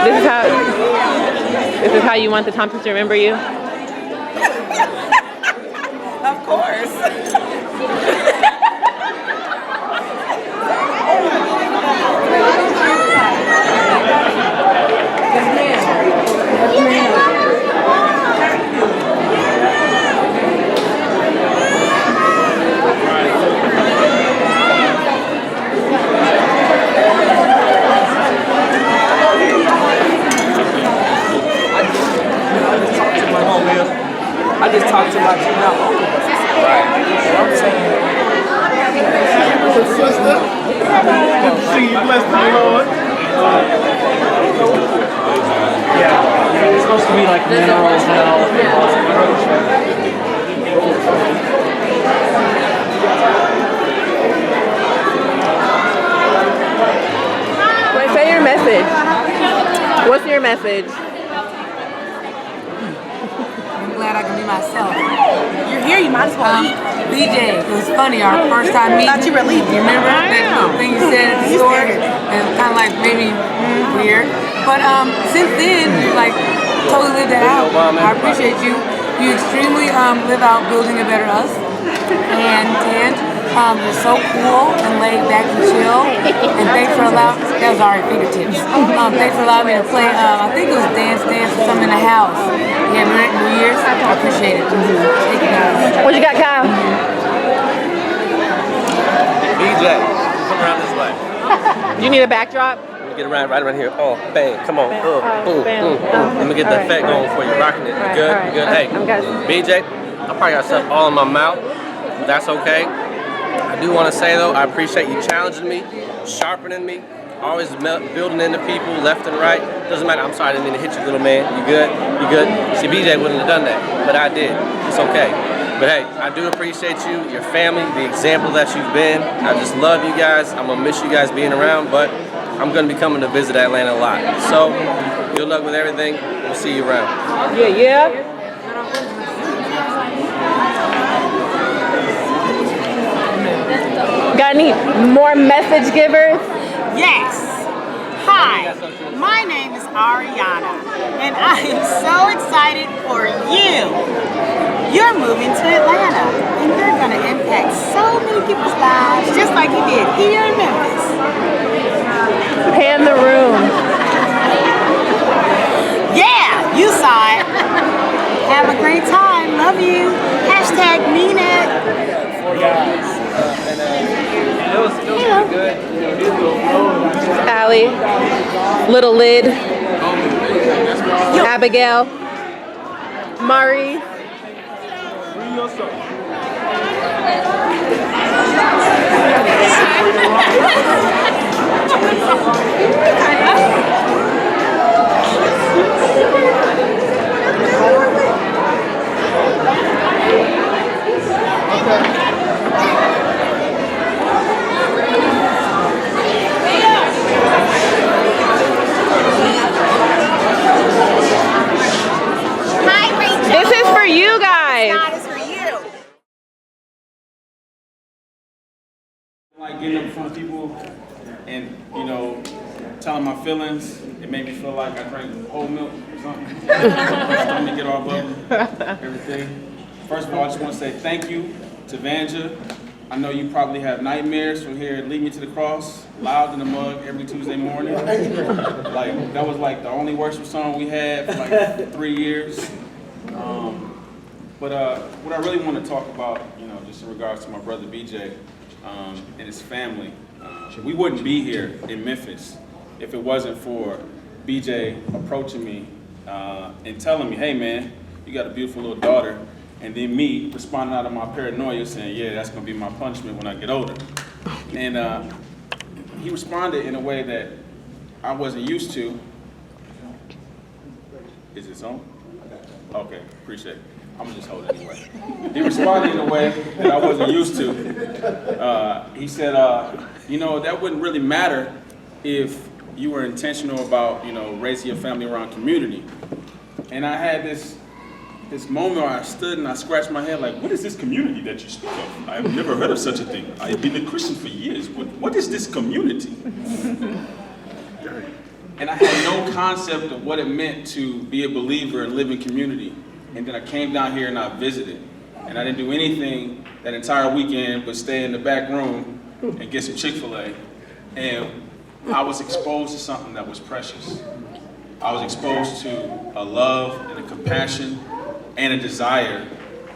This is how you want the Thompsons to remember you? Of course. I just talked to my team now. Right. I'm saying. Sister. Good to see you, bless the Lord. Yeah, it's supposed to be like minerals now. Wait, say your message. What's your message? Glad I can be myself. You're here, you might as well eat. BJ, it was funny, our first time meeting. I thought you were leaving. You remember that thing you said at the store? And kind of like maybe weird. But since then, you like totally lived that out. I appreciate you. You extremely live out building a better us. And you're so cool and laid back and chill. And thanks for allowing, that was already fingertips. Thanks for allowing me to play, I think it was Dance or something in the house. Yeah, New Year's. I appreciate it. Thank you guys. What you got, Kyle? BJ, come around this way. You need a backdrop? Let me get around right around here. Oh, bang, come on. Boom, bam. boom. Let me get the effect going for you. Rocking it. You good? You good? Hey, I'm good. BJ, I probably got stuff all in my mouth. That's okay. I do want to say though, I appreciate you challenging me, sharpening me, always building into people left and right. Doesn't matter. I'm sorry, I didn't mean to hit you, little man. You good? You good? See, BJ wouldn't have done that, but I did. It's okay. But hey, I do appreciate you, your family, the example that you've been. I just love you guys. I'm gonna miss you guys being around, but I'm gonna be coming to visit Atlanta a lot. So, good luck with everything. We'll see you around. Yeah. Got any more message givers? Yes. Hi, my name is Ariana, and I am so excited for you. You're moving to Atlanta, and you're going to impact so many people's lives, just like you did here in Memphis. Pan the room. Yeah, you saw it. Have a great time. Love you. Hashtag mean it. Allie, Little Lid, Abigail, Mari. This is for you guys. God is for you. Like getting up in front of people and, you know, telling my feelings, it made me feel like I drank whole milk or something. Let me get all above everything. First of all, I just want to say thank you to Vanja. I know you probably have nightmares from here at Lead Me to the Cross, loud in the mug every Tuesday morning. Like, that was like the only worship song we had for like 3 years. But what I really want to talk about, you know, just in regards to my brother BJ and his family, we wouldn't be here in Memphis if it wasn't for BJ approaching me and telling me, hey man, you got a beautiful little daughter, and then me responding out of my paranoia saying, yeah, that's going to be my punishment when I get older. And he responded in a way that I wasn't used to. Is it on? Okay, appreciate it. I'm gonna just hold it anyway. He responded in a way that I wasn't used to. He said, you know, that wouldn't really matter if you were intentional about, you know, raising your family around community. And I had this moment where I stood and I scratched my head like, what is this community that you speak of? I've never heard of such a thing. I've been a Christian for years. What is this community? And I had no concept of what it meant to be a believer and live in community. And then I came down here and I visited. And I didn't do anything that entire weekend but stay in the back room and get some Chick-fil-A. And I was exposed to something that was precious. I was exposed to a love and a compassion and a desire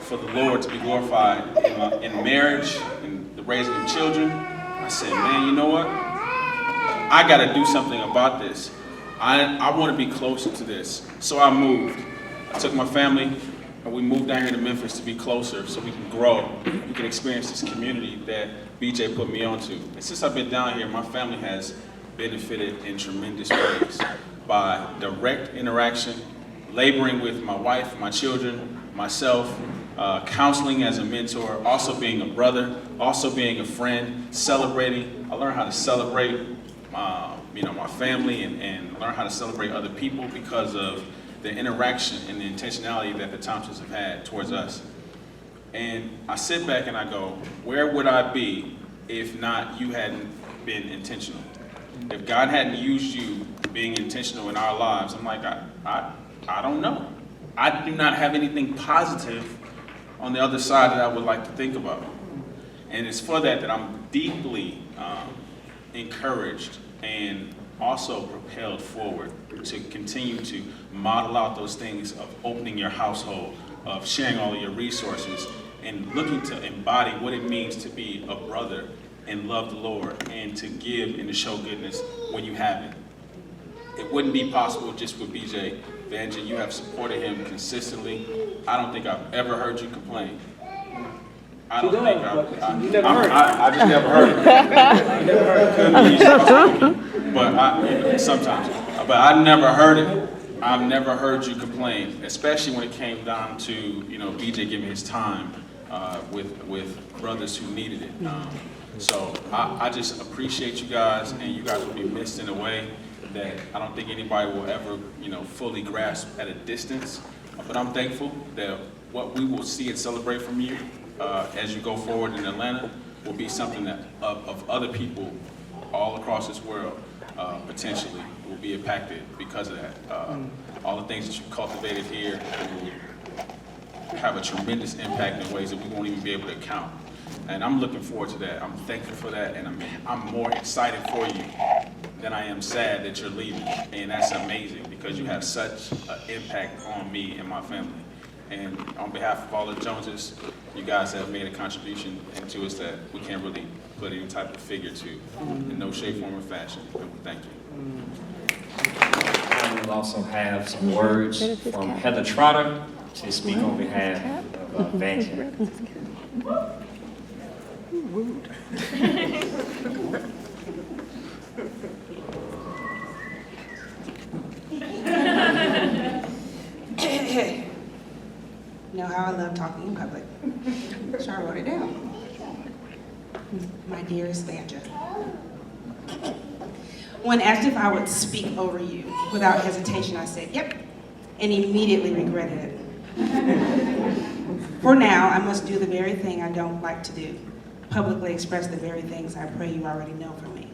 for the Lord to be glorified in marriage, in the raising of children. I said, man, you know what? I got to do something about this. I want to be closer to this. So I moved. I took my family and we moved down here to Memphis to be closer so we can grow. We can experience this community that BJ put me onto. And since I've been down here, my family has benefited in tremendous ways by direct interaction, laboring with my wife, my children, myself, counseling as a mentor, also being a brother, also being a friend, celebrating. I learned how to celebrate my family and learn how to celebrate other people because of the interaction and the intentionality that the Thompsons have had towards us. And I sit back and I go, where would I be if not you hadn't been intentional? If God hadn't used you being intentional in our lives, I'm like, I don't know. I do not have anything positive on the other side that I would like to think about. And it's for that I'm deeply encouraged and also propelled forward to continue to model out those things of opening your household, of sharing all of your resources, and looking to embody what it means to be a brother and love the Lord and to give and to show goodness when you haven't. It wouldn't be possible just with BJ. Vanja, you have supported him consistently. I don't think I've ever heard you complain. I just never heard it. I never heard it. But sometimes. But I never heard it. I've never heard you complain, especially when it came down to BJ giving his time with brothers who needed it. So I just appreciate you guys, and you guys will be missed in a way that I don't think anybody will ever fully grasp at a distance. But I'm thankful that what we will see and celebrate from you as you go forward in Atlanta will be something that of other people all across this world potentially will be impacted because of that. All the things that you've cultivated here will have a tremendous impact in ways that we won't even be able to count. And I'm looking forward to that. I'm thankful for that, and I'm more excited for you than I am sad that you're leaving. And that's amazing because you have such an impact on me and my family. And on behalf of all the Joneses, you guys have made a contribution into us that we can't really put any type of figure to in no shape, form, or fashion. Thank you. I will also have some words from Heather Trotter to speak on behalf of Vanja. Rude. You know how I love talking in public. So I wrote it down. My dearest Vanja. When asked if I would speak over you, without hesitation I said, yep, and immediately regretted it. For now, I must do the very thing I don't like to do, publicly express the very things I pray you already know from me.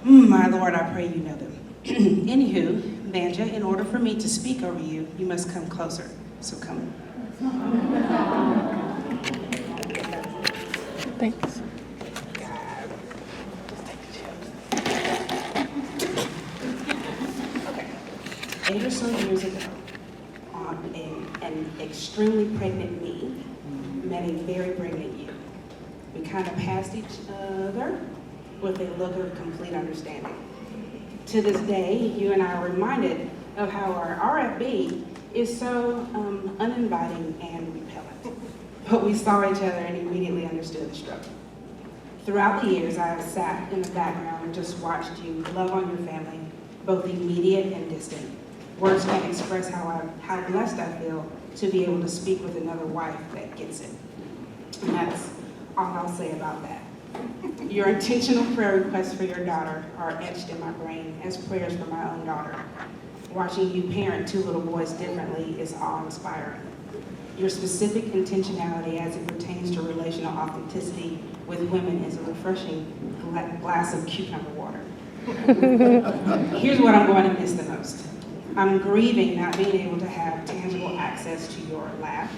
My Lord, I pray you know them. Anywho, Vanja, in order for me to speak over you, you must come closer. So come. Thanks. 8 or so years ago, an extremely pregnant me met a very pregnant you. We kind of passed each other with a look of complete understanding. To this day, you and I are reminded of how our RFB is so uninviting and repellent. But we saw each other and immediately understood the struggle. Throughout the years, I have sat in the background and just watched you love on your family, both immediate and distant. Words can't express how blessed I feel to be able to speak with another wife that gets it. And that's all I'll say about that. Your intentional prayer requests for your daughter are etched in my brain as prayers for my own daughter. Watching you parent 2 little boys differently is awe-inspiring. Your specific intentionality as it pertains to relational authenticity with women is a refreshing glass of cucumber water. Here's what I'm going to miss the most. I'm grieving not being able to have tangible access to your laugh,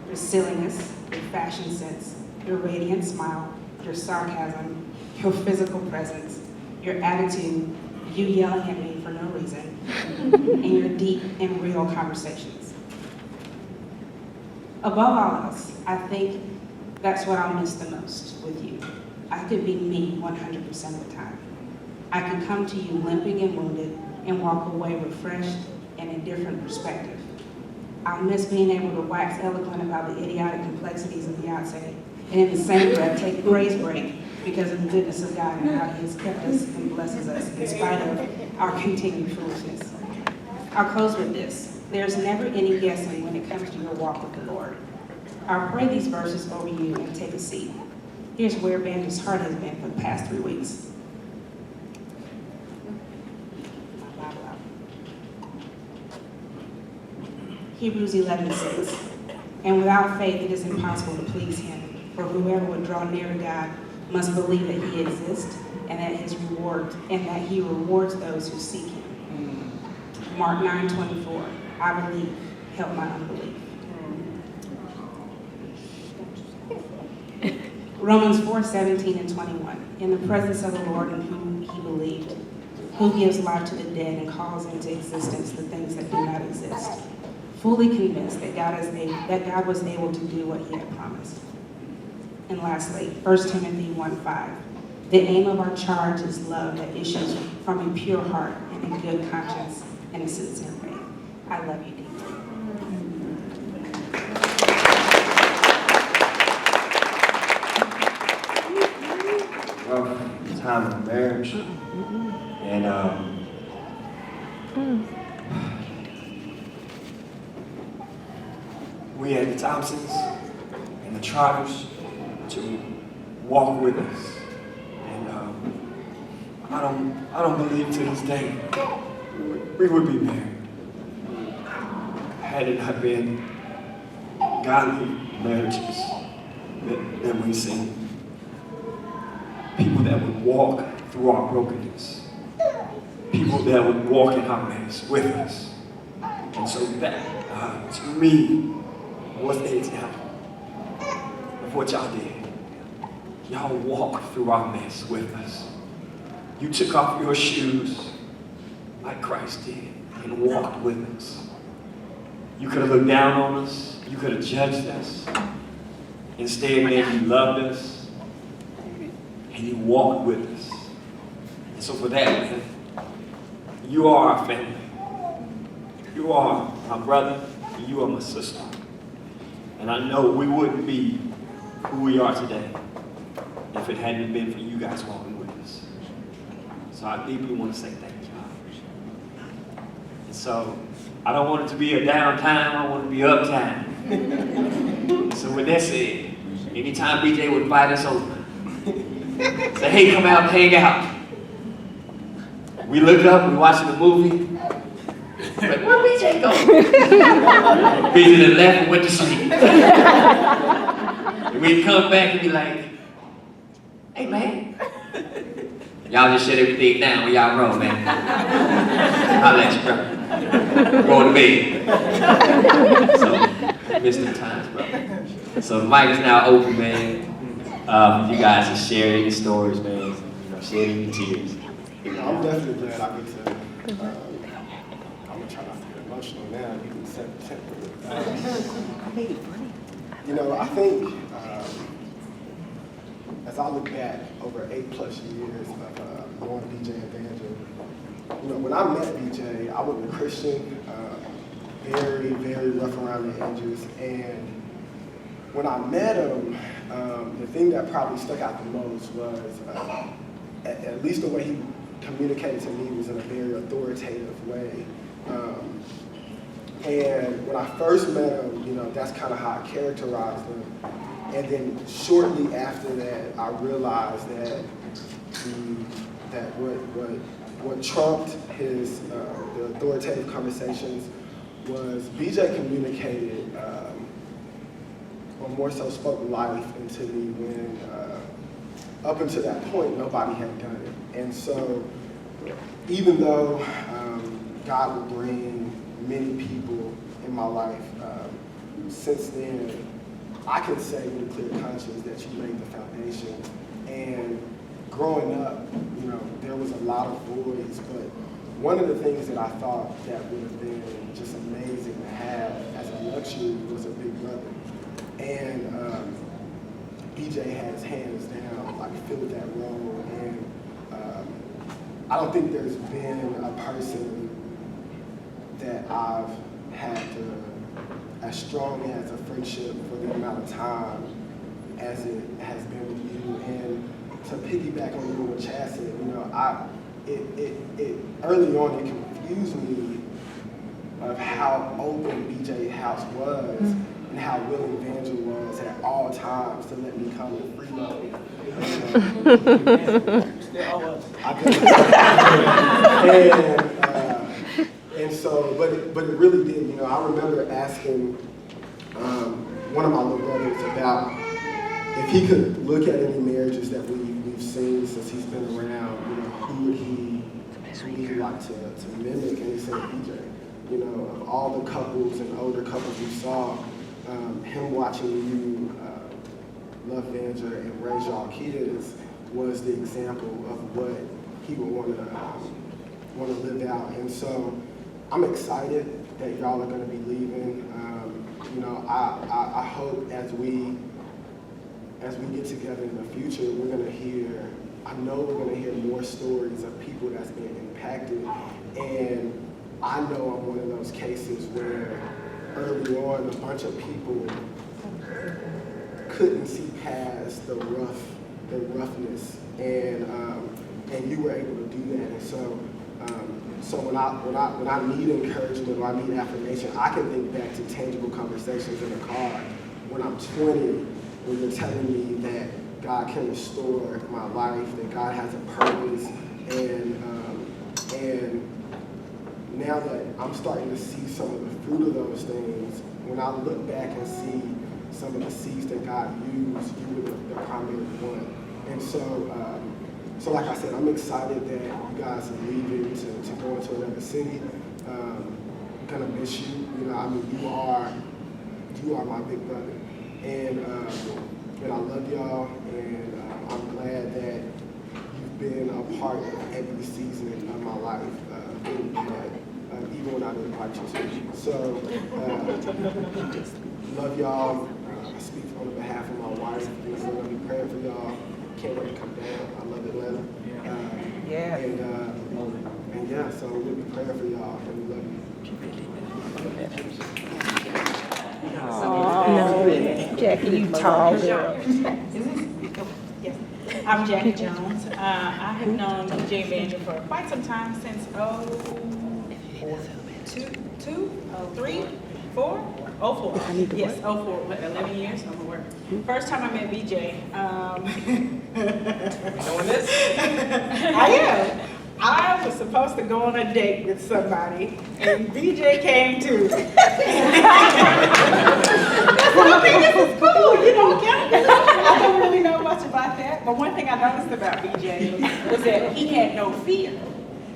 your silliness, your fashion sense, your radiant smile, your sarcasm, your physical presence, your attitude, you yelling at me for no reason, and your deep and real conversations. Above all else, I think that's what I'll miss the most with you. I could be me 100% of the time. I could come to you limping and wounded and walk away refreshed and a different perspective. I'll miss being able to wax eloquent about the idiotic complexities of Beyonce and in the same breath take a praise break because of the goodness of God and how He has kept us and blesses us in spite of our continued foolishness. I'll close with this. There's never any guessing when it comes to your walk with the Lord. I'll pray these verses over you and take a seat. Here's where Bandy's heart has been for the past 3 weeks. Hebrews 11:6. And without faith it is impossible to please Him. For whoever would draw near to God must believe that He exists and that He rewards those who seek Him. Mark 9:24. I believe, help my unbelief. Romans 4:17 and 21. In the presence of the Lord in whom He believed, who gives life to the dead and calls into existence the things that do not exist. Fully convinced that God was able to do what He had promised. And lastly, 1 Timothy 1:5. The aim of our charge is love that issues from a pure heart and a good conscience and a sincere faith. I love you deeply. Well, time of marriage, and we had the Thompsons and the Trotters to walk with us, and I don't believe to this day we would be married had it not been godly marriages that we've seen. People that would walk through our brokenness. People that would walk in our mess with us. And so that, to me, was the example of what y'all did. Y'all walked through our mess with us. You took off your shoes like Christ did and walked with us. You could have looked down on us. You could have judged us. Instead, man, you loved us. And you walked with us. And so for that, man, you are our family. You are my brother, and you are my sister. And I know we wouldn't be who we are today if it hadn't been for you guys walking with us. So I deeply want to say thank you. And so I don't want it to be a downtime, I want it to be uptime. So with that said, anytime BJ would invite us over, say, hey, come out and hang out. We look up, we watching the movie. Like, where BJ go? BJ done left and went to sleep. And we'd come back and be like, hey man, y'all just shut everything down when y'all roll, man. I'll let you go. Going to bed. So, missed the times, bro. So the mic is now open, man. You guys can share any stories, man. Share any tears. I'm definitely glad I get to. I'm gonna try not to get emotional now. You can set the temper. I think as I look back over 8+ years of knowing BJ and Banjo, when I met BJ, I wasn't a Christian. Very, very rough around the edges, and when I met him, the thing that probably stuck out the most was, at least the way he communicated to me was in a very authoritative way. And when I first met him, that's kind of how I characterized him. And then shortly after that, I realized that what trumped his the authoritative conversations was BJ communicated, or more so spoke life into me when, up until that point, nobody had done it. And so even though God will bring many people in my life, since then, I can say with a clear conscience that you laid the foundation. And growing up, you know, there was a lot of voids, but one of the things that I thought that would have been just amazing to have as a luxury was a big brother. And BJ has hands down like filled that role. And I don't think there's been a person that I've had as strong as a friendship for the amount of time as it has been with you. And to piggyback on what Chad said, you know, it early on it confused me of how open BJ's house was and how willing Vangel was at all times to let me come and freeload. And so, but it really did. You know, I remember asking one of my little brothers about if he could look at any marriages that we've seen since he's been around. You know, who would he like to mimic? And he said BJ. You know, of all the couples and older couples we saw, him watching you love Vanja and raise y'all kids was the example of what he would want to live out. And so I'm excited that y'all are going to be leaving. You know, I hope as we get together in the future, we're going to hear, I know we're going to hear more stories of people that's been impacted. And I know I'm one of those cases where early on a bunch of people couldn't see past the roughness, and you were able to do that. And so when I need encouragement or I need affirmation, I can think back to tangible conversations in a car when I'm 20, when you're telling me that God can restore my life, that God has a purpose, and now that I'm starting to see some of the fruit of those things, when I look back and see some of the seeds that God used, you were the primary one. And so like I said, I'm excited that you guys are leaving to go into another city. I'm gonna miss you. You know, I mean, you are my big brother, and I love y'all, and I'm glad that you've been a part of every season of my life. Even when I didn't invite you to. So, love y'all. I speak on behalf of my wife. We're going to be praying for y'all. Can't wait to come down. I love Atlanta. And yeah, so we'll be praying for y'all, and we love you. No, Jackie, you tall girl. I'm Jackie Jones. I have known DJ Vanja for quite some time, since 04. Yes, 04, 11 years, I'm aware. First time I met BJ, Doing this? I am. I was supposed to go on a date with somebody, and BJ came too. I think this is cool, you know, I don't really know much about that, but one thing I noticed about BJ was that he had no fear.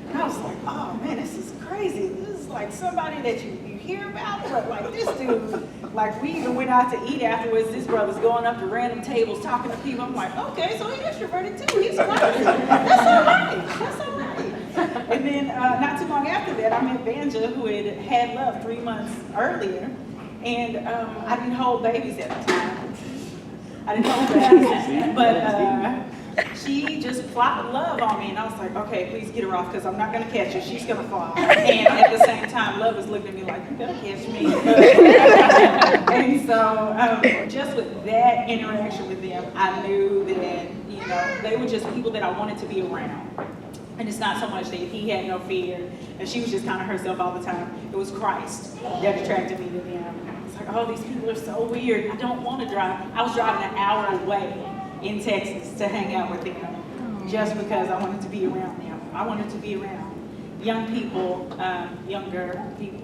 And I was like, oh man, this is crazy. This is like somebody that you hear about, but like this dude, like we even went out to eat afterwards. This brother's going up to random tables talking to people. I'm like, okay, so he's extroverted too. He's crazy. That's all right. That's all right. And then not too long after that, I met Vanja, who had Love 3 months earlier, and I didn't hold babies at the time. I didn't hold babies, but she just plopped Love on me, and I was like, okay, please get her off, because I'm not going to catch her. She's going to fall. And at the same time, Love was looking at me like, you better catch me. And so just with that interaction with them, I knew that, you know, they were just people that I wanted to be around. And it's not so much that he had no fear, and she was just kind of herself all the time. It was Christ that attracted me to them. It's like, oh, these people are so weird. I don't want to drive. I was driving an hour away in Texas to hang out with them, just because I wanted to be around them. I wanted to be around young people, younger people.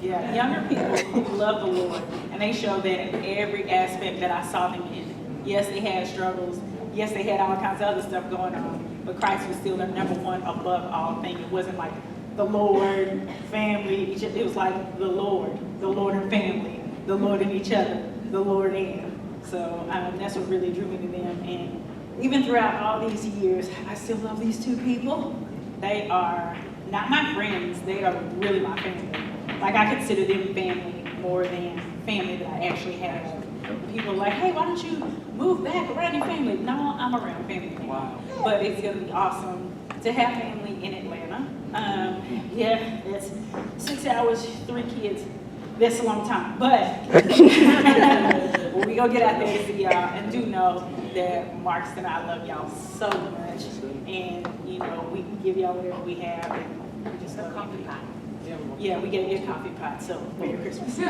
Younger people who love the Lord, and they show that in every aspect that I saw them in. Yes, they had struggles. Yes, they had all kinds of other stuff going on. but Christ was still the number one above all things. It wasn't like the Lord, family, it was like the Lord and family, the Lord and each other, the Lord and. So that's what really drew me to them. And even throughout all these years, I still love these two people. They are not my friends, they are really my family. Like I consider them family more than family that I actually have. People are like, hey, why don't you move back around your family? No, I'm around family. Wow. But it's gonna be awesome to have family in Atlanta. Yeah, it's 6 hours, 3 kids. That's a long time, but we gonna get out there to see y'all, and do know that Marks and I love y'all so much, and you know we can give y'all whatever we have, and we just love coffee pot. Yeah, we get a coffee pot. So Merry Christmas. We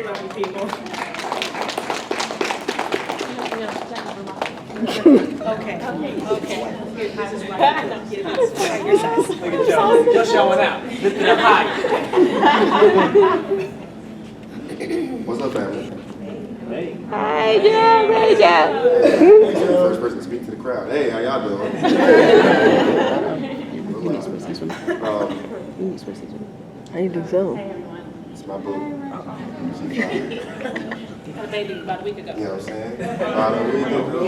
love you people. Okay. You're showing out. Lift it up high. What's up, family? Hey. Hi, Joe. Hey, Joe. You're the first person to speak to the crowd. Hey, how y'all doing? How you do so? It's my boo. Had a baby about a week ago. You know what I'm saying? About a week ago.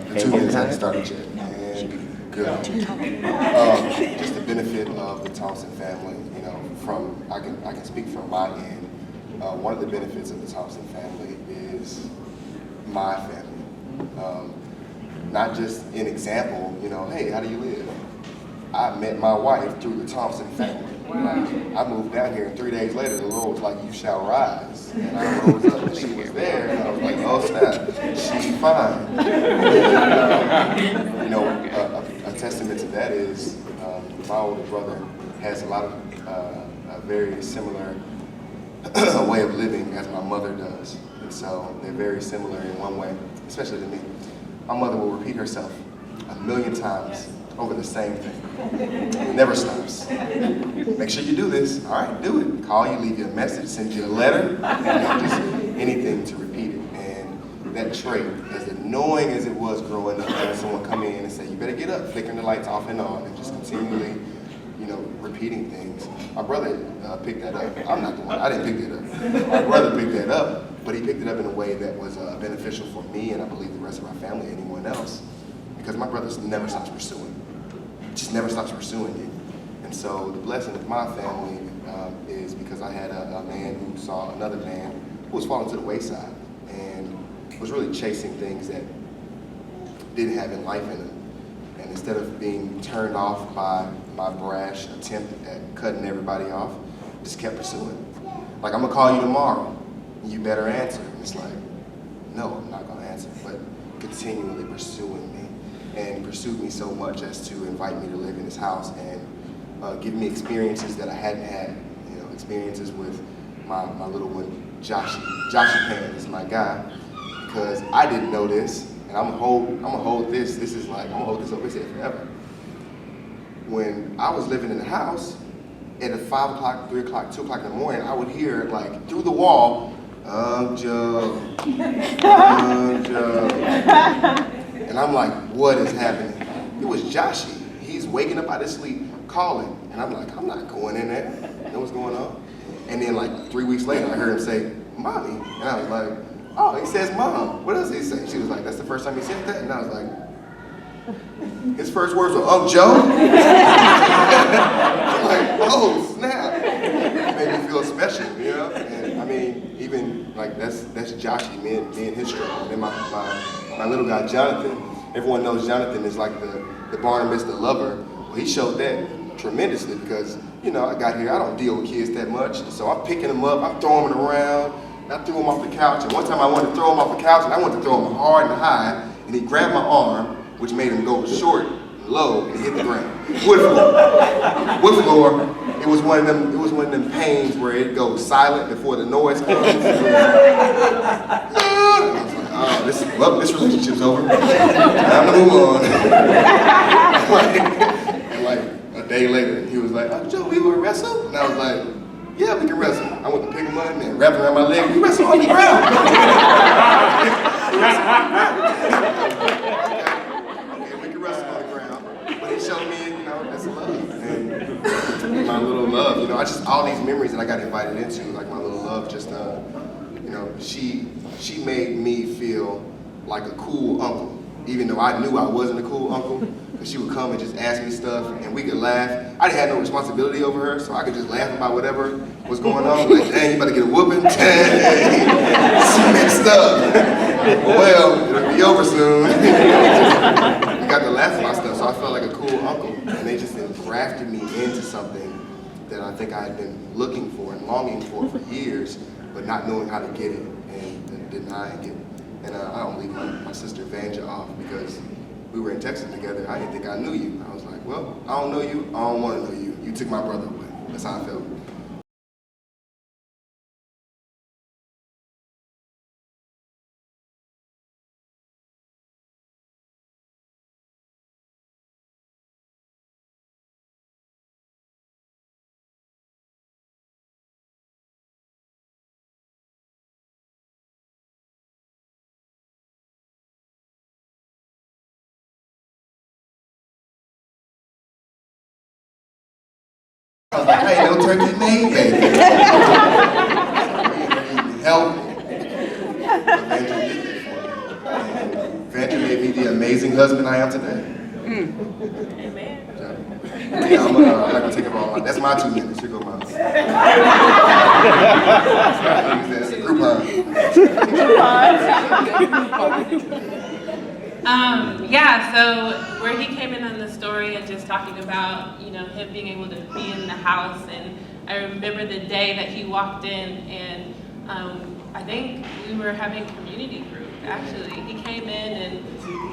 The 2 minutes hadn't started yet. And good. Just the benefit of the Thompson family, you know, I can speak from my end. One of the benefits of the Thompson family is my family. Not just an example, you know, hey, how do you live? I met my wife through the Thompson family. I moved down here, and 3 days later, the Lord was like, you shall rise. And I rose up, and she was there, and I was like, oh, snap, she fine. You know, a testament to that is my older brother has a lot of a very similar way of living as my mother does. And so they're very similar in one way, especially to me. My mother will repeat herself 1,000,000 times over the same thing. It never stops. Make sure you do this. All right, do it. Call you, leave you a message, send you a letter, you know, just anything to repeat it. And that trait, as annoying as it was growing up, having someone come in and say, you better get up, flickering the lights off and on, and just continually, you know, repeating things. My brother picked that up. I'm not the one. I didn't pick that up. My brother picked that up, but he picked it up in a way that was beneficial for me, and I believe the rest of our family, anyone else, because my brother never stops pursuing. Just never stops pursuing you. And so the blessing of my family is because I had a man who saw another man who was falling to the wayside and was really chasing things that didn't have in life in him. And instead of being turned off by my brash attempt at cutting everybody off, just kept pursuing. Like, I'm gonna call you tomorrow, and you better answer. And it's like, no, I'm not gonna answer, but continually pursuing me. And pursued me so much as to invite me to live in his house and give me experiences that I hadn't had. You know, experiences with my little one, Joshy. Joshy Pan is my guy, because I didn't know this, and I'm gonna hold this. This is like, I'm gonna hold this over his head forever. When I was living in the house, at 5 o'clock, 3 o'clock, 2 o'clock in the morning, I would hear, like, through the wall, Joe, Joe. And I'm like, what is happening? It was Joshy. He's waking up out of sleep, calling. And I'm like, I'm not going in there. You know what's going on? And then like 3 weeks later, I heard him say, Mommy. And I was like, oh, he says Mom. What else did he say? She was like, that's the first time he said that? And I was like, his first words were, Joe? Like, oh, snap. It made me feel special, you know? And I mean, even like, that's Joshy, me and his struggle. And then my little guy, Jonathan, everyone knows Jonathan is like the Barnabas, the lover. Well, he showed that tremendously because, you know, I got here, I don't deal with kids that much. So I'm picking them up, I'm throwing them around, I threw him off the couch. And one time I wanted to throw him off the couch, and I wanted to throw him hard and high, and he grabbed my arm, which made him go short, low, and hit the ground. Wood floor. Wood floor. It was one of them pains where it goes silent before the noise comes. I was like, oh, this relationship's over. Time to move on. and like a day later, he was like, oh, Joe, we were wrestle? And I was like, yeah, we can wrestle. I went to pick him up and wrapped around my leg. We wrestle on the ground. Okay, we can wrestle on the ground. But he showed me, you know, that's love. And my little love, you know, all these memories that I got invited into, like my little love, just, you know, she made me feel like a cool uncle, even though I knew I wasn't a cool uncle. Because she would come and just ask me stuff, and we could laugh. I didn't have no responsibility over her, so I could just laugh about whatever was going on. Like, dang, you better get a whooping. Dang, she mixed up. Well, it'll be over soon. We got to laugh about stuff, so I felt like a cool uncle. And they just engrafted me into something that I think I had been looking for and longing for years, but not knowing how to get it and denying it. And I don't leave my sister Vanja off because we were in Texas together. I didn't think I knew you. I was like, well, I don't know you. I don't want to know you. You took my brother away. That's how I felt. I was like, I ain't no turkey made, baby. Help me. But Vanja did it for me. And Vanja made me the amazing husband I am today. Amen. Yeah, I'm not going to take it all. That's my 2 minutes. Here go mine. That's a Groupon. Yeah, so where he came in on the story and just talking about, you know, him being able to be in the house, and I remember the day that he walked in, and I think we were having community group, actually. He came in and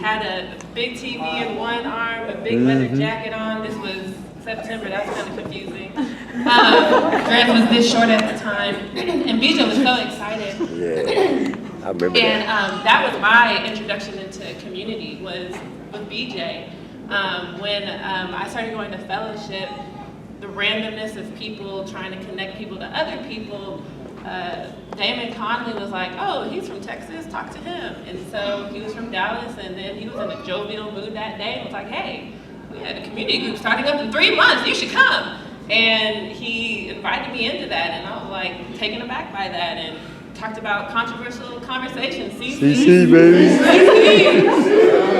had a big TV in one arm, a big leather jacket on. This was September, that was kind of confusing. Dress was this short at the time, and BJ was so excited. Yeah. I remember and that. That was my introduction into community, was with BJ. When I started going to fellowship, the randomness of people trying to connect people to other people, Damon Conley was like, oh, he's from Texas, talk to him. And so he was from Dallas, and then he was in a jovial mood that day and was like, hey, we had a community group starting up in 3 months, you should come. And he invited me into that, and I was like taken aback by that, and talked about controversial conversations. CC, baby. CC.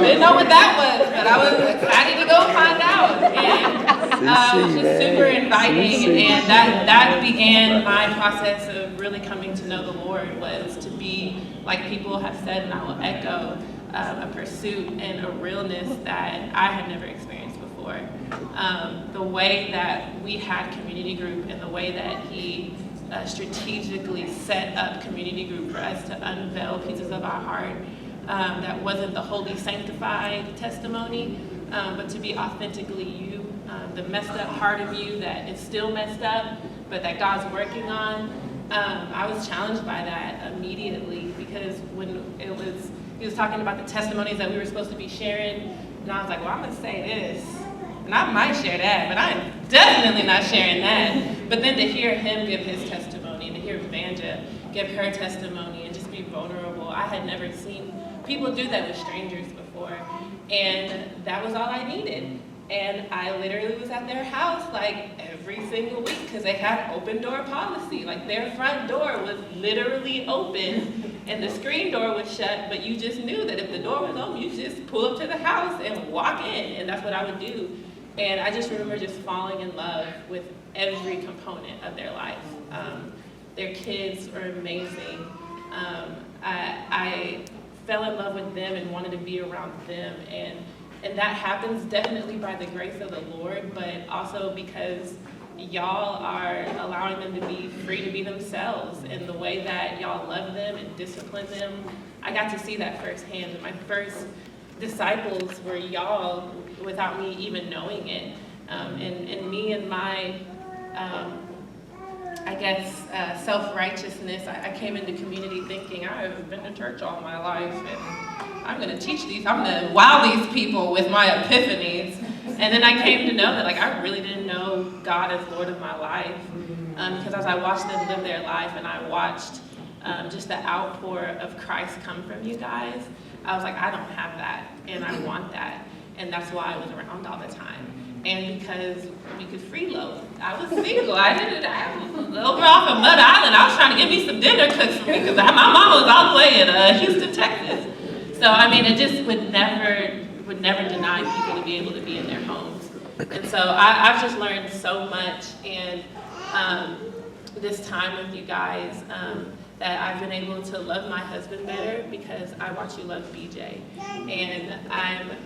Didn't know what that was, but I was excited to go find out. And it was just super inviting, and that began my process of really coming to know the Lord, was to be, like people have said, and I will echo, a pursuit and a realness that I had never experienced before. The way that we had community group and the way that he strategically set up community group for us to unveil pieces of our heart that wasn't the holy sanctified testimony, but to be authentically you, the messed up part of you that is still messed up, but that God's working on. I was challenged by that immediately, because when he was talking about the testimonies that we were supposed to be sharing, and I was like, well, I'm gonna say this, and I might share that, but I'm definitely not sharing that. But then to hear him give his testimony, and to hear Vanja give her testimony, and just be vulnerable, I had never seen people do that with strangers before, and that was all I needed. And I literally was at their house like every single week, because they had open door policy. Like their front door was literally open and the screen door was shut, but you just knew that if the door was open, you just pull up to the house and walk in, and that's what I would do. And I just remember just falling in love with every component of their life. Their kids were amazing. I fell in love with them and wanted to be around them, and that happens definitely by the grace of the Lord, but also because y'all are allowing them to be free to be themselves, and the way that y'all love them and discipline them. I got to see that firsthand. My first disciples were y'all without me even knowing it. And me and my, I guess, self-righteousness, I came into community thinking, I've been to church all my life, and I'm gonna teach these, I'm gonna wow these people with my epiphanies. And then I came to know that, like, I really didn't know God as Lord of my life. because as I watched them live their life and I watched just the outpour of Christ come from you guys, I was like, I don't have that, and I want that. And that's why I was around all the time. And because we could freeload. I was single. I was over off of Mud Island. I was trying to get me some dinner cooked for me because my mama was all the way in Houston, Texas. So, I mean, it just would never deny people to be able to be in their homes. And so I've just learned so much, and this time with you guys, that I've been able to love my husband better because I watch you love BJ. And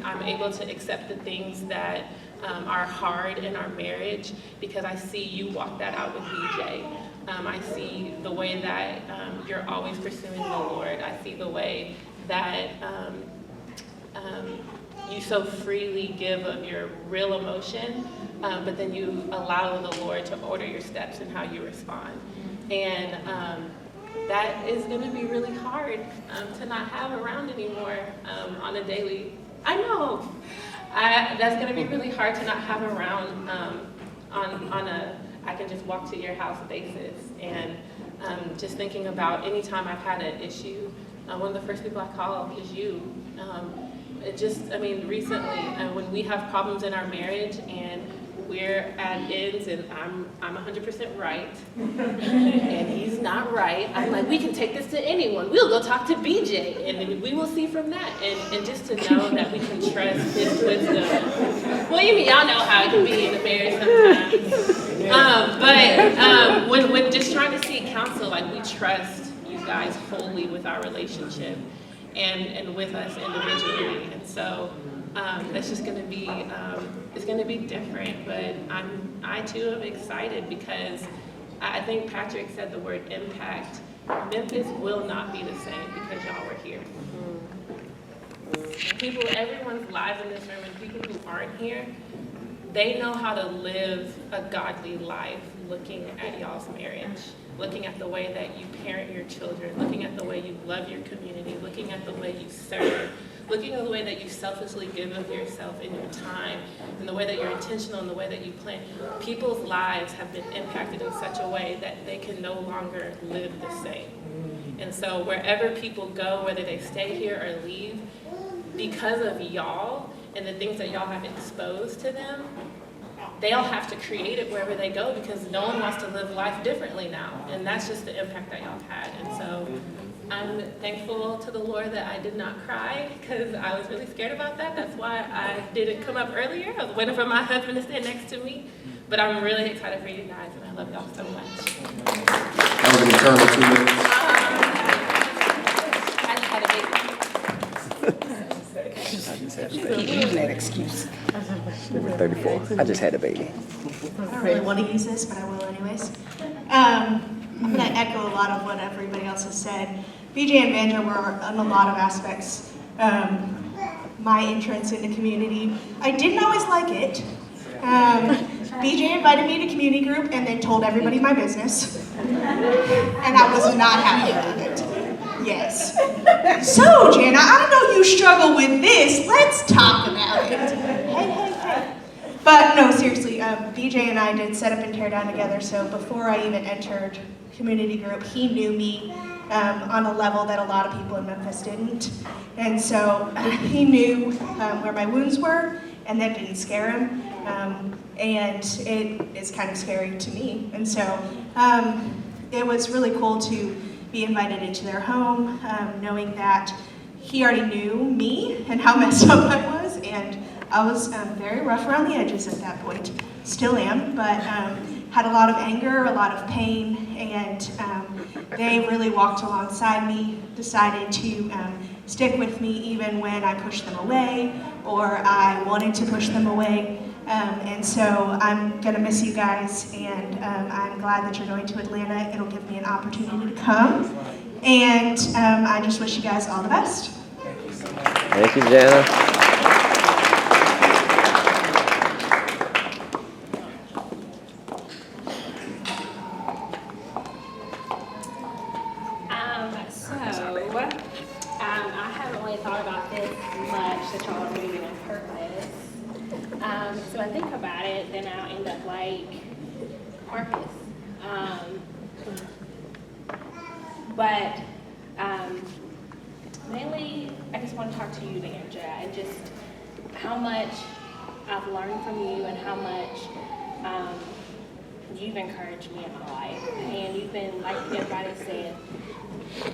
I'm able to accept the things that are hard in our marriage because I see you walk that out with BJ. I see the way that you're always pursuing the Lord. I see the way that you so freely give of your real emotion, but then you allow the Lord to order your steps and how you respond. And that is going to be really hard to not have around anymore on a daily. I know. That's going to be really hard to not have around on a I can just walk to your house basis. And just thinking about any time I've had an issue, one of the first people I call is you. Recently, when we have problems in our marriage and we're at ends and I'm 100% right and he's not right, I'm like, we can take this to anyone. We'll go talk to BJ and we will see from that. And just to know that we can trust his wisdom. Well, y'all know how it can be in a marriage sometimes. When just trying to seek counsel, like we trust you guys wholly with our relationship and with us individually. And so that's just going to be, it's going to be different, but I too am excited because I think Patrick said the word impact. Memphis will not be the same because y'all were here. Everyone's lives in this room and people who aren't here, they know how to live a godly life looking at y'all's marriage, looking at the way that you parent your children, looking at the way you love your community, looking at the way you serve, looking at the way that you selfishly give of yourself in your time, and the way that you're intentional and the way that you plan. People's lives have been impacted in such a way that they can no longer live the same. And so wherever people go, whether they stay here or leave, because of y'all and the things that y'all have exposed to them, they'll have to create it wherever they go because no one wants to live life differently now. And that's just the impact that y'all have had. And so I'm thankful to the Lord that I did not cry because I was really scared about that. That's why I didn't come up earlier. I was waiting for my husband to stand next to me. But I'm really excited for you guys and I love y'all so much. That was an eternal 2 minutes. I just had a baby. Keep using that excuse. Number 34. I just had a baby. I don't really want to use this, but I will anyways. I'm going to echo a lot of what everybody else has said. BJ and Banjo were, in a lot of aspects, my entrance into community. I didn't always like it. BJ invited me to community group and then told everybody my business. And I was not happy about it. Yes. So, Jana, I know you struggle with this. Let's talk about it. Hey. But no, seriously, BJ and I did set up and tear down together, so before I even entered community group, he knew me on a level that a lot of people in Memphis didn't. And so he knew where my wounds were, and that didn't scare him. And it is kind of scary to me. And so it was really cool to be invited into their home, knowing that he already knew me and how messed up I was, and I was very rough around the edges at that point, still am, but had a lot of anger, a lot of pain, and they really walked alongside me, decided to stick with me even when I pushed them away, or I wanted to push them away. And so I'm going to miss you guys, and I'm glad that you're going to Atlanta. It'll give me an opportunity to come, and I just wish you guys all the best. Thank you, Jana. I haven't really thought about this much that y'all are moving on purpose. So I think about it, then I'll end up like Marcus. But mainly, I just want to talk to you, Vandra, and just how much I've learned from you and how much you've encouraged me in my life. And you've been, like everybody said,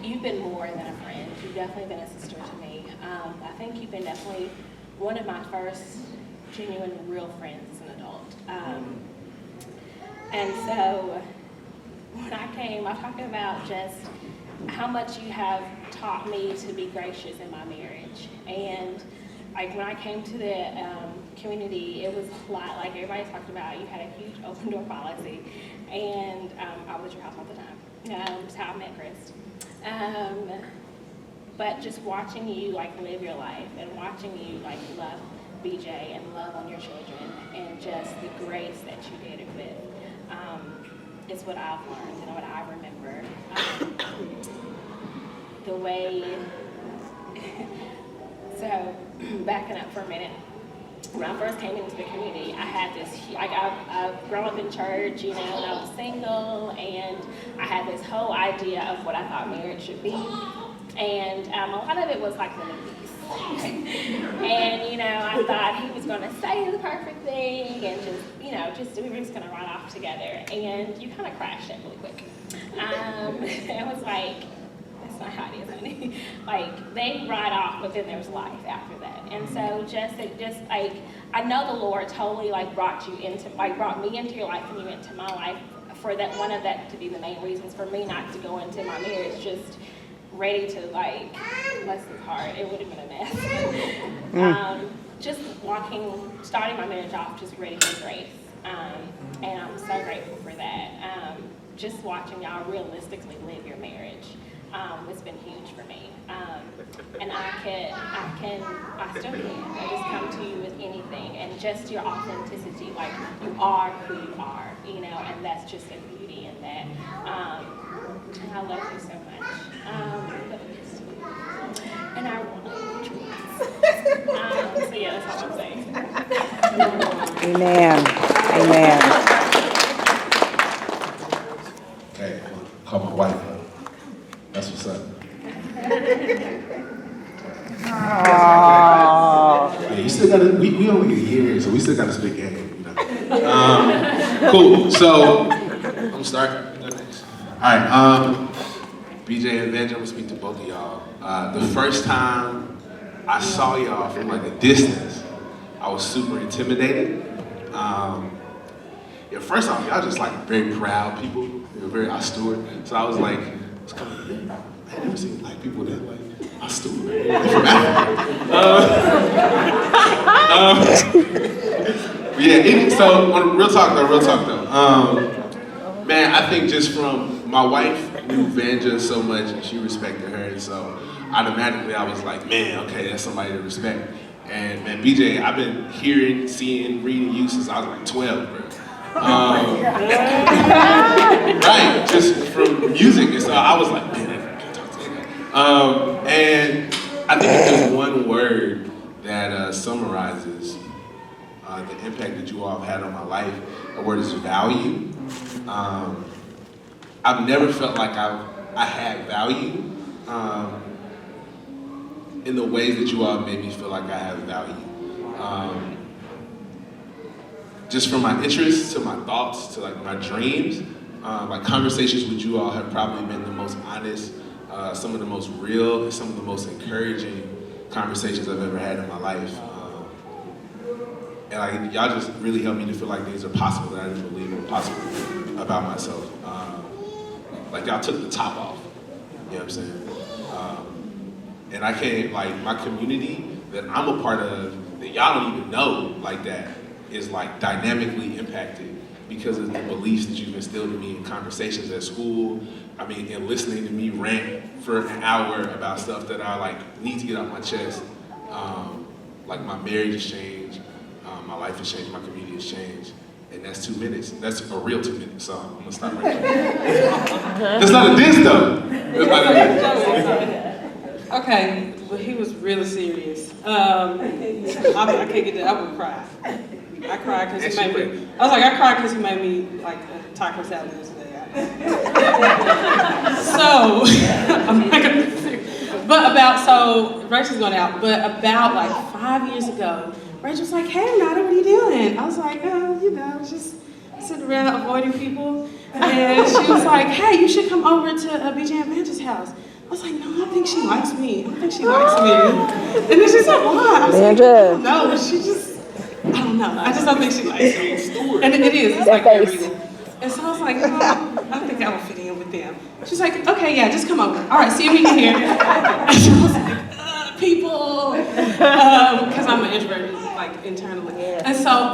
you've been more than a friend. You've definitely been a sister to me. I think you've been definitely one of my first genuine, real friends as an adult. And so when I came, I'm talking about just how much you have taught me to be gracious in my marriage. And like when I came to the community, it was a lot like everybody talked about. You had a huge open door policy, and I was at your house all the time. That's how I met Chris. But just watching you like live your life and watching you like love BJ and love on your children and just the grace that you did it with is what I've learned and what I remember. The way, so backing up for a minute, when I first came into the community, I had this, like I've grown up in church, you know, and I was single, and I had this whole idea of what I thought marriage should be. And a lot of it was like the movies. And, you know, I thought he was going to say the perfect thing and just, you know, we were just going to run off together. And you kind of crashed it really quick. It was like, that's not how it is, honey. Like, they ride off, but then there's life after that. And so like, I know the Lord totally, like, brought me into your life and you into my life for that, one of that to be the main reasons for me not to go into my marriage just ready to, like, bless his heart. It would have been a mess. Just starting my marriage off just ready for grace. And I'm so grateful for that. Just watching y'all realistically live your marriage. It's been huge for me. And I still can. I just come to you with anything. And just your authenticity, like you are who you are, you know, and that's just a beauty in that. And I love you so much. And I want to so yeah, that's all I'm saying. Amen. Amen. Hey, call my wife. That's what's up. Yeah, you still gotta, we only a year, so we still gotta split game, you know. Cool, so, I'm gonna start. Alright, BJ and Vandra, I'm gonna speak to both of y'all. The first time I saw y'all from like a distance, I was super intimidated. Yeah, first off, y'all just like very proud people. You're very austere. So I was like, it's kind of, I never seen black people that like austere. From Africa. Yeah, so on real talk though. Man, I think just from my wife knew Vandra so much and she respected her, and so automatically I was like, man, okay, that's somebody to respect. And man, BJ, I've been hearing, seeing, reading you since I was like 12, bro. Right, just from music, and so I was like, man, I can't talk to this guy. And I think if there's one word that summarizes the impact that you all have had on my life, the word is value. I've never felt like I had value in the ways that you all made me feel like I have value. Just from my interests to my thoughts to like my dreams, like conversations with you all have probably been the most honest, some of the most real, and some of the most encouraging conversations I've ever had in my life. And like y'all just really helped me to feel like things are possible that I didn't believe were possible about myself. Like y'all took the top off, you know what I'm saying? And I can't, like my community that I'm a part of, that y'all don't even know like that, is like dynamically impacted because of the beliefs that you've instilled in me in conversations at school. I mean, and listening to me rant for an hour about stuff that I like need to get off my chest. Like my marriage has changed, my life has changed, my community has changed. And that's 2 minutes. That's a real 2 minutes, so I'm gonna stop right there. That's not a diss though. That's not a diss. Okay, but he was really serious. I can't get that. I would cry. I cried because he made me. I was like, I cried because he made me like a taco salad yesterday. So, I'm not gonna be serious. But so Rachel's going out, but about like 5 years ago, Rachel's like, hey, Renata, what are you doing? I was like, oh, you know, just sitting around avoiding people. And she was like, hey, you should come over to BJ and Vange's house. I was like, no, I think she likes me. I don't think she likes me. And then she said, why? I was like, no, she just, I don't know. I just don't think she likes me. And it is, it's like everything. And so I was like, no, I don't think I will fit in with them. She's like, okay, yeah, just come over. All right, see you when you here. And so I was like, people, because I'm an introvert, like internally. And so,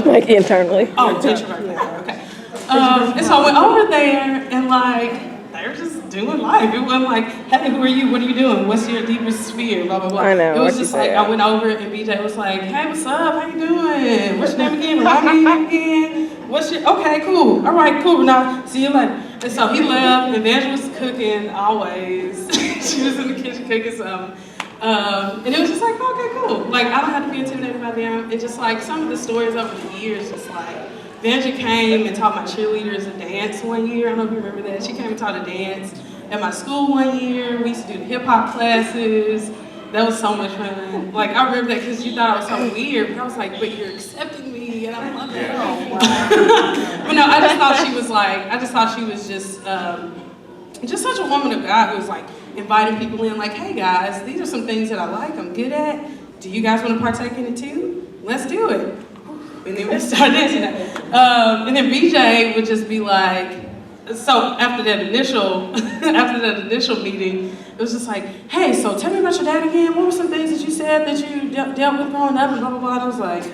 like internally. Oh, introvert, okay. And so I went over there and like, they were just doing life. It wasn't like, hey, who are you? What are you doing? What's your deepest fear? Blah, blah, blah. I know. It was just like, I went over and BJ was like, hey, what's up? How you doing? What's your name again? Remind me again. What's your, okay, cool. All right, cool. Now, see you later. And so he left, and Angela was cooking always. She was in the kitchen cooking something. And it was just like, okay, cool. Like, I don't have to be intimidated by them. It's just like, some of the stories over the years, just like, Vanja came and taught my cheerleaders a dance one year. I don't know if you remember that. She came and taught a dance at my school one year. We used to do the hip hop classes. That was so much fun. Like, I remember that because you thought I was so weird, but I was like, but you're accepting me, and I love that. Oh, wow. But no, I just thought she was just such a woman of God who was like inviting people in, like, hey guys, these are some things that I like, I'm good at. Do you guys want to partake in it too? Let's do it. And then we started dancing that. And then BJ would just be like, so after that initial meeting, it was just like, hey, so tell me about your dad again. What were some things that you said that you dealt with growing up and blah, blah, blah. And I was like,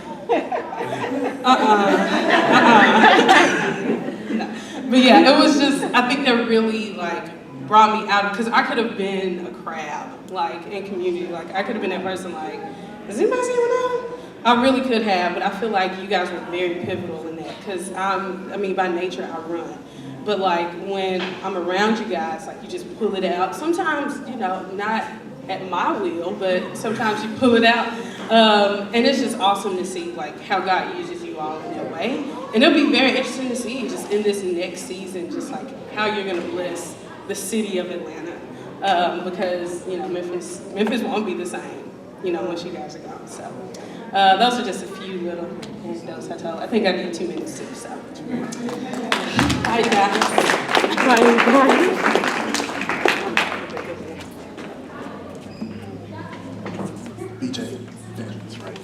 No. But yeah, it was just, I think that really like brought me out, because I could have been a crab, like in community. Like I could have been that person like, does anybody see Renata? I really could have, but I feel like you guys were very pivotal in that, because I mean, by nature, I run. But like when I'm around you guys, like you just pull it out. Sometimes, you know, not at my will, but sometimes you pull it out. And it's just awesome to see like how God uses you all in that way. And it'll be very interesting to see just in this next season, just like how you're gonna bless the city of Atlanta. Because, you know, Memphis won't be the same, you know, once you guys are gone, so. Those are just a few little anecdotes I told. I think I need 2 minutes too, so. Bye, you guys. Bye. BJ, that's right.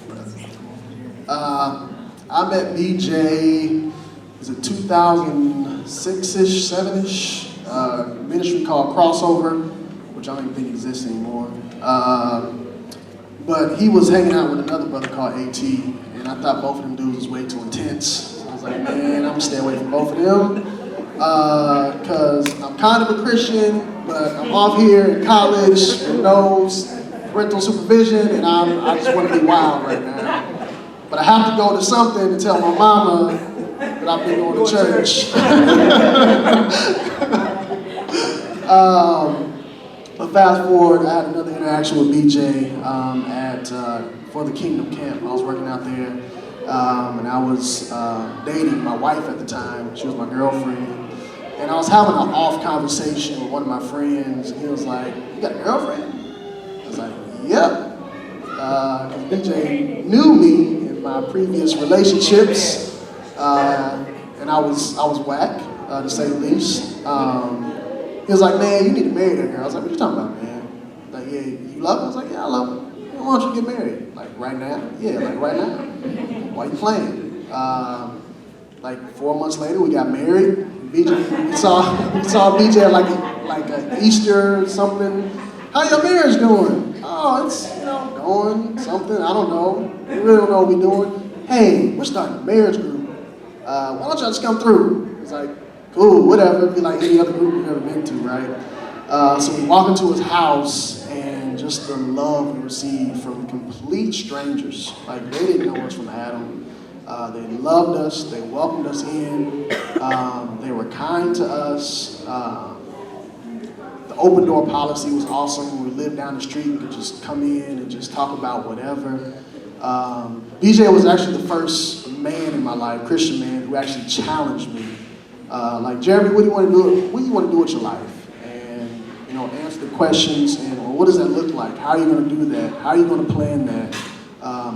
I met BJ, was it 2006-ish, 7-ish, ministry called Crossover, which I don't even think exists anymore. But he was hanging out with another brother called AT, and I thought both of them dudes was way too intense. So I was like, man, I'm gonna stay away from both of them, because I'm kind of a Christian, but I'm off here in college with no parental supervision, and I just want to be wild right now. But I have to go to something to tell my mama that I've been going to church. But fast forward, I had another interaction with BJ for the Kingdom Camp. I was working out there, and I was dating my wife at the time. She was my girlfriend. And I was having an off conversation with one of my friends, and he was like, you got a girlfriend? I was like, yep. Because BJ knew me in my previous relationships, and I was whack, to say the least. He was like, man, you need to marry that girl. I was like, what you talking about, man? Like, yeah, you love her? I was like, yeah, I love her. Why don't you get married? Like, right now? Yeah, like, right now. Why you playing? Like, 4 months later, we got married. BJ, we saw BJ at like a Easter or something. How your marriage doing? Oh, it's, you know, going something. I don't know. We really don't know what we're doing. Hey, we're starting a marriage group. Why don't y'all just come through? It's like, cool, whatever, be like any other group we've ever been to, right? So we walk into his house, and just the love we received from complete strangers. Like, they didn't know us from Adam. They loved us, they welcomed us in, they were kind to us. The open door policy was awesome. When we lived down the street, we could just come in and just talk about whatever. BJ was actually the first man in my life, Christian man, who actually challenged me like, Jeremy, what do you want to do? What do you want to do with your life? And, you know, answer the questions. And well, what does that look like? How are you going to do that? How are you going to plan that?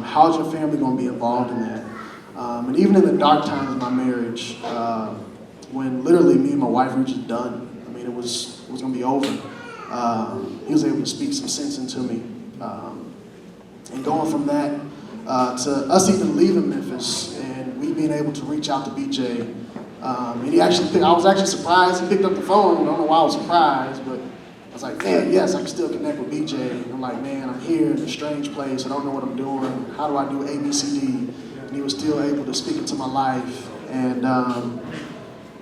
How's your family going to be involved in that? And even in the dark times of my marriage, when literally me and my wife were just done. I mean, it was going to be over. He was able to speak some sense into me. And going from that to us even leaving Memphis and we being able to reach out to BJ. And he actually I was actually surprised he picked up the phone. I don't know why I was surprised, but I was like, man, yes, I can still connect with BJ. And I'm like, man, I'm here in a strange place. I don't know what I'm doing. How do I do A, B, C, D? And he was still able to speak into my life. And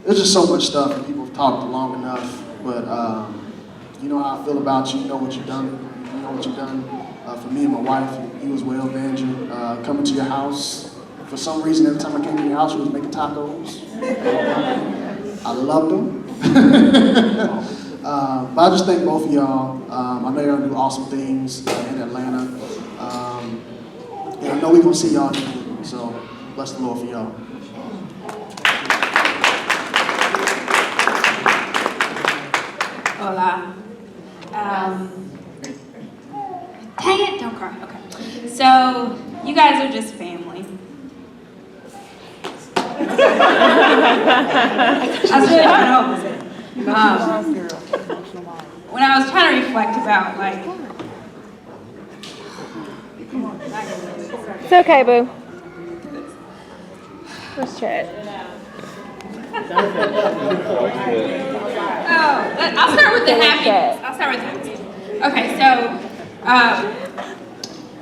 there's just so much stuff, and people have talked long enough. But you know how I feel about you. You know what you've done. You know what you've done for me and my wife. You as well, Vandrew. Coming to your house. For some reason, every time I came to your house, you was making tacos. I loved them. But I just thank both of y'all. I know y'all do awesome things in Atlanta. And I know we're going to see y'all again. So bless the Lord for y'all. Hola. Dang it, don't cry. Okay. So, you guys are just family. I was really trying to opposite. When I was trying to reflect about, like, It's okay, boo. Let's chat. I'll start with the happiness. Okay, so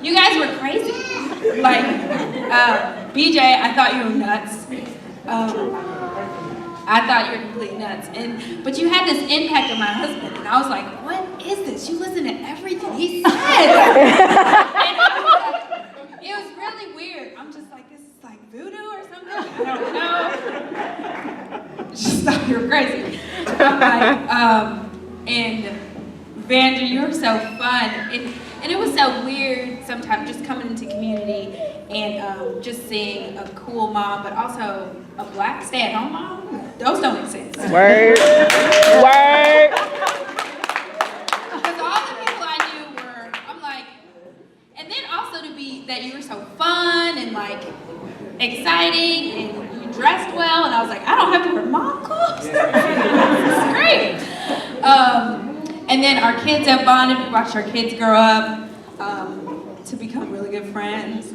you guys were crazy. Like, BJ, I thought you were nuts. I thought you were completely nuts. But you had this impact on my husband, and I was like, what is this? You listen to everything he said. And it was really weird. I'm just like, this is like voodoo or something? I don't know. Just thought you were crazy. I'm like, and Vandrew, you were so fun. And it was so weird sometimes just coming into community and just seeing a cool mom, but also a black stay-at-home mom. Those don't exist. Word. Word. Because all the people I knew were, I'm like, and then also to be that you were so fun and like exciting and you dressed well, and I was like, I don't have to wear mom clothes. This is great. And then our kids have bonded. We watched our kids grow up to become really good friends.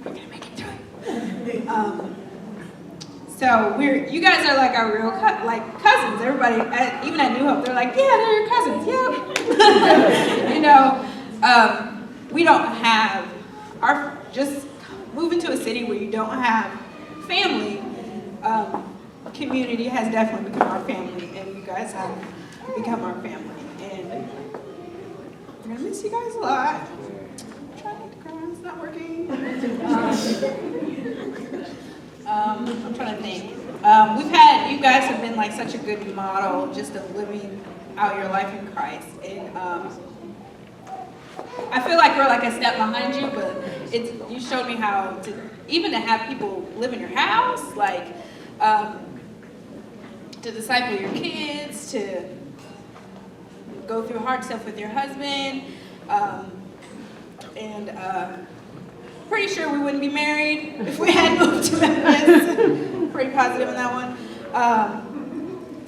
We're gonna make it through it. So you guys are like our real cousins. Everybody, even at New Hope, they're like, yeah, they're your cousins. Yep. You know, we don't have just moving to a city where you don't have family. Community has definitely become our family, and you guys have become our family, and we're gonna miss you guys a lot. I'm trying to cry, it's not working. I'm trying to think. You guys have been like such a good model just of living out your life in Christ, and I feel like we're like a step behind you, but you showed me how to have people live in your house, like. To disciple your kids, to go through hard stuff with your husband, and pretty sure we wouldn't be married if we had moved to Memphis. Pretty positive in that one.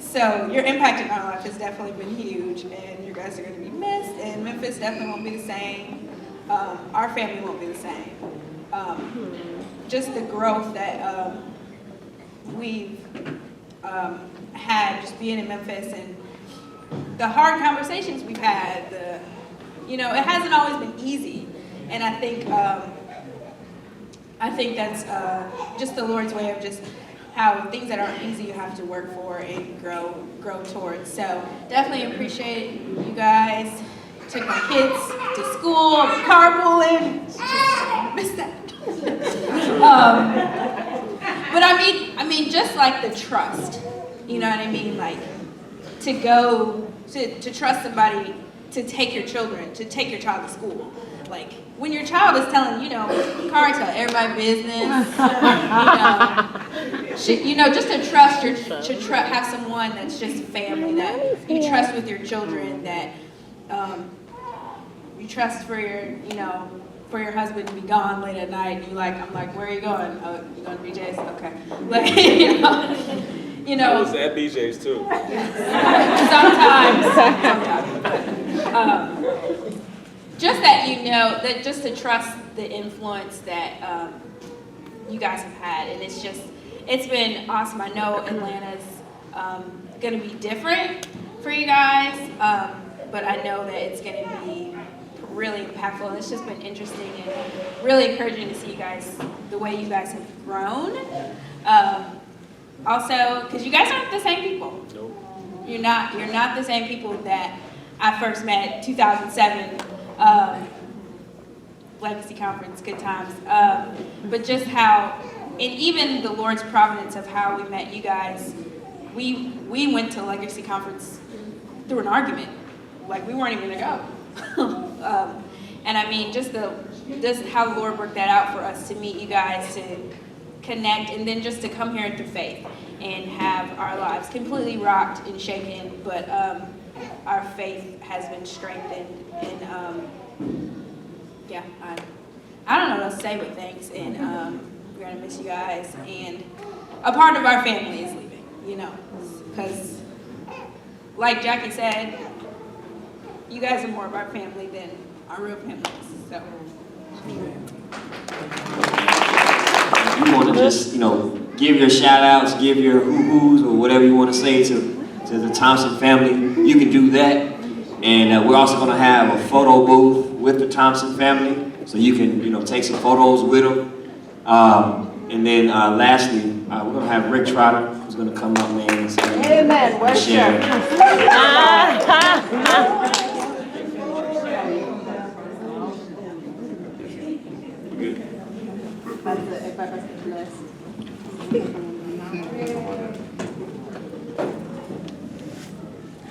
So your impact in our life has definitely been huge, and you guys are going to be missed, and Memphis definitely won't be the same. Our family won't be the same. Just the growth that we've had just being in Memphis, and the hard conversations we've had, it hasn't always been easy, and I think that's just the Lord's way of just how things that aren't easy you have to work for and grow towards. So definitely appreciate you guys. Took my kids to school, carpooling, missed that. But I mean, just like the trust, you know what I mean? Like, to trust somebody to take your child to school. like when your child is telling, you know, Kari tell everybody business, you know, just to trust have someone that's just family that you trust with your children, that you trust for your, you know, for your husband to be gone late at night. And I'm like, where are you going? Oh, you going to BJ's? Okay. Like, you know. I was at BJ's too. Sometimes. Just that, you know, that just to trust the influence that you guys have had, and it's been awesome. I know Atlanta's going to be different for you guys, but I know that it's going to be really impactful, and it's just been interesting and really encouraging to see you guys, the way you guys have grown. Also, because you guys aren't the same people. Nope. You're not the same people that I first met 2007. Legacy Conference, good times. But just how, and even the Lord's providence of how we met you guys, we went to Legacy Conference through an argument. Like, we weren't even gonna go. And I mean, just how the Lord worked that out for us to meet you guys, to connect, and then just to come here through faith and have our lives completely rocked and shaken, but our faith has been strengthened, and yeah, I don't know what else to say but thanks, and we're gonna miss you guys, and a part of our family is leaving, you know, because like Jackie said, you guys are more of our family than our real families, so. You want to just, you know, give your shout outs, give your hoo-hoos, or whatever you want to say to the Thompson family, you can do that. And we're also going to have a photo booth with the Thompson family, so you can, you know, take some photos with them. And then lastly, we're going to have Rick Trotter, who's going to come up, man, and say, amen. And share.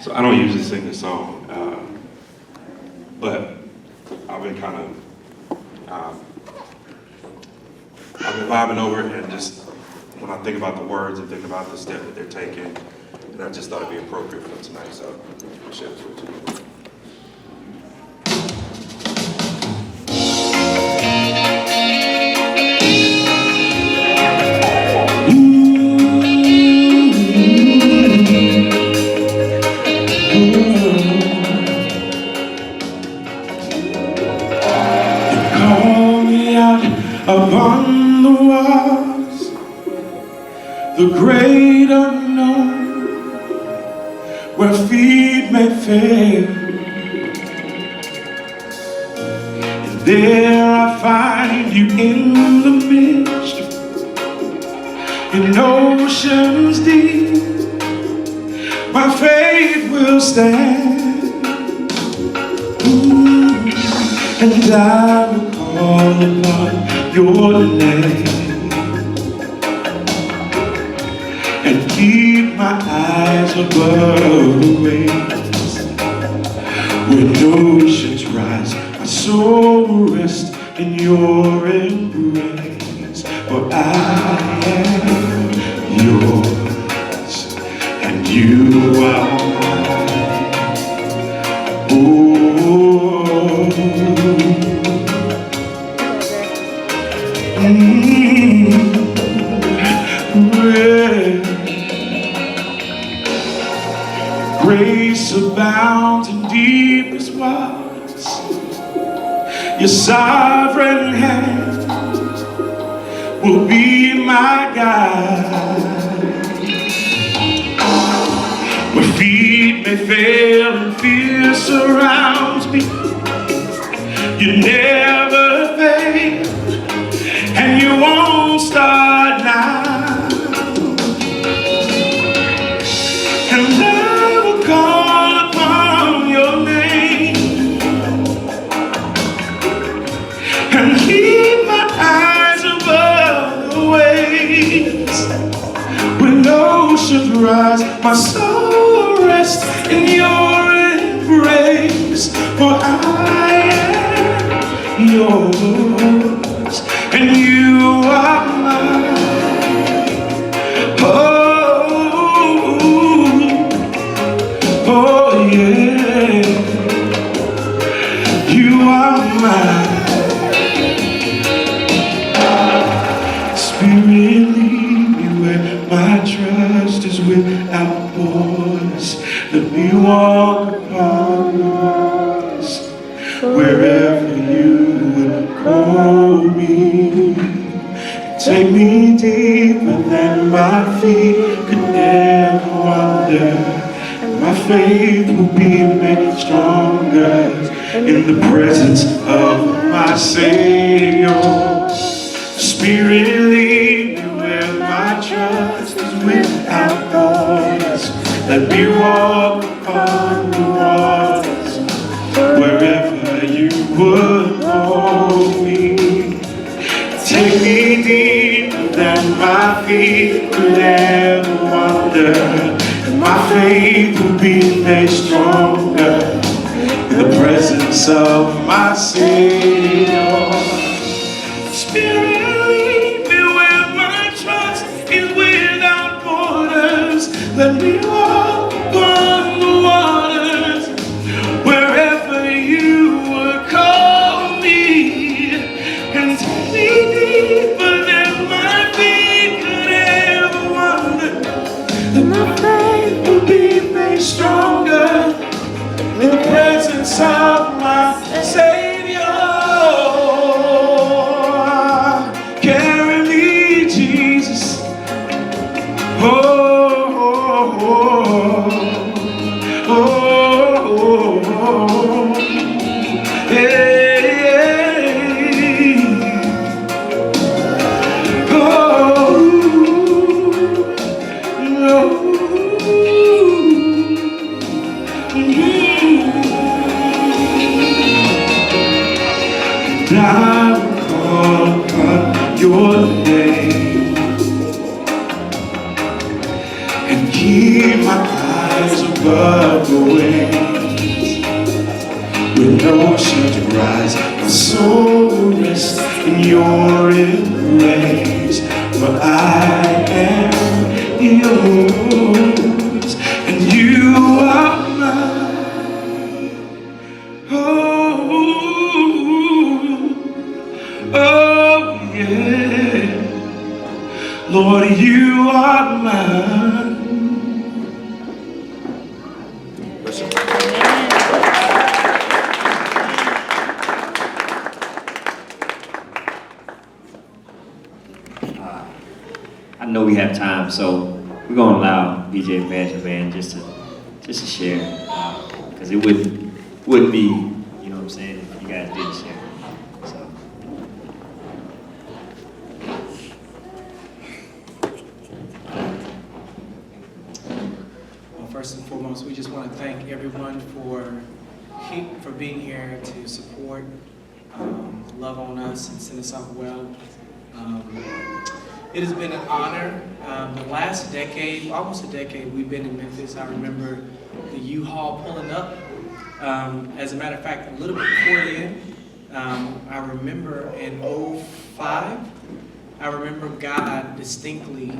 So I don't usually sing this song, but I've been kind of, I've been vibing over it, and just when I think about the words and think about the step that they're taking, and I just thought it'd be appropriate for tonight, so I'll share this with you. Upon the waters, the great unknown, where feet may fail, and there I find you in the midst, in oceans deep, my faith will stand, and I will call upon your name and keep my eyes above the waves. When oceans rise, my soul will rest in your embrace. For I am yours and you are mine. Oh, grace abounds in deepest waters. Your sovereign hand will be my guide. Where feet may fail and fear surrounds me, you never fail, and you won't start now. And I will call upon your name and keep my eyes above the waves. When oceans rise, my soul will rest in your embrace. For I am yours, and you are mine. Oh yeah, you are mine. Spirit, lead me where my trust is without borders. Let me walk upon the waters, wherever you would call me. Take me deeper than my feet could ever wander. My faith will be made stronger in the presence of my Savior. Spirit, lead me where my trust is without borders. Let me walk upon the waters, wherever you would call me. Take me deeper than my feet could ever wander. My faith will be made stronger in the presence of my Savior. Spirit, lead me where my trust is without borders. Let me walk upon the waters, wherever you would call me. And take me deeper than my feet could ever wander. That my faith will be made stronger in the presence of my Savior. Carry me, Jesus. Oh, oh, oh, oh, oh. Hey, oh, oh. I will call upon your name and keep my eyes above the waves. When oceans rise, my soul will rest in your embrace. For I am yours, and you are mine. Oh yeah, Lord, you are mine. I know we have time, so we're going to allow BJ Evangel Band just to share, because it wouldn't be, you know what I'm saying, if you guys didn't share. So. Well, first and foremost, we just want to thank everyone for being here to support, love on us, and send us out well. It has been an honor. The last decade, almost a decade, we've been in Memphis. I remember the U-Haul pulling up. As a matter of fact, a little bit before then, I remember in 2005, I remember God distinctly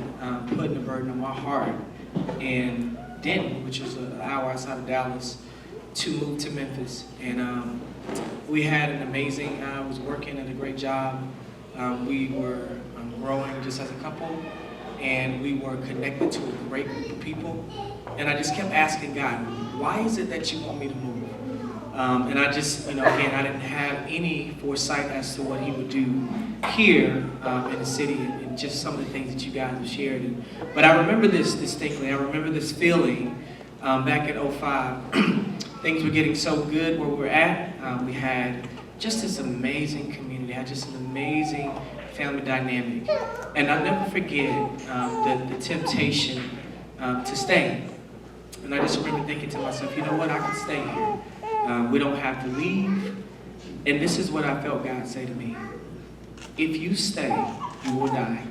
putting a burden on my heart in Denton, which is an hour outside of Dallas, to move to Memphis. And we had an amazing, I was working at a great job. We were growing just as a couple, and we were connected to a great group of people. And I just kept asking God, why is it that you want me to move? And I just, again, I didn't have any foresight as to what he would do here in the city, and just some of the things that you guys have shared. But I remember this distinctly. I remember this feeling back in 2005. Things were getting so good where we were at. We had just this amazing community, had just an amazing family dynamic. And I'll never forget the temptation to stay. And I just remember thinking to myself, you know what, I can stay here. We don't have to leave. And this is what I felt God say to me. If you stay, you will die.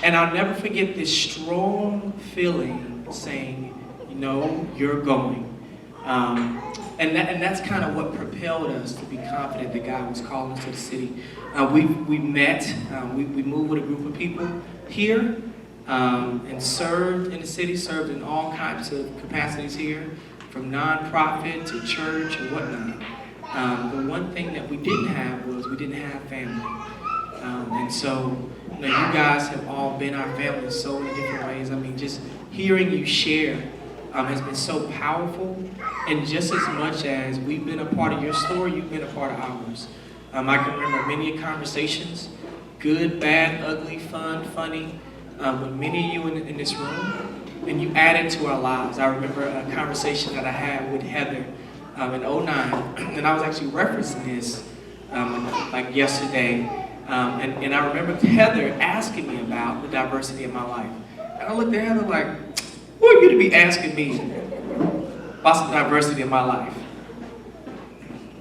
And I'll never forget this strong feeling saying, you know, you're going. And that's kind of what propelled us to be confident that God was calling us to the city. We met, we moved with a group of people here and served in the city, served in all kinds of capacities here, from nonprofit to church and whatnot. The one thing that we didn't have was we didn't have family. And so, you guys have all been our family in so many different ways. I mean, just hearing you share has been so powerful. And just as much as we've been a part of your story, you've been a part of ours. I can remember many conversations, good, bad, ugly, fun, funny, with many of you in this room. And you added to our lives. I remember a conversation that I had with Heather in 2009, and I was actually referencing this like yesterday. And I remember Heather asking me about the diversity of my life. And I looked at Heather like, who are you to be asking me about some diversity in my life?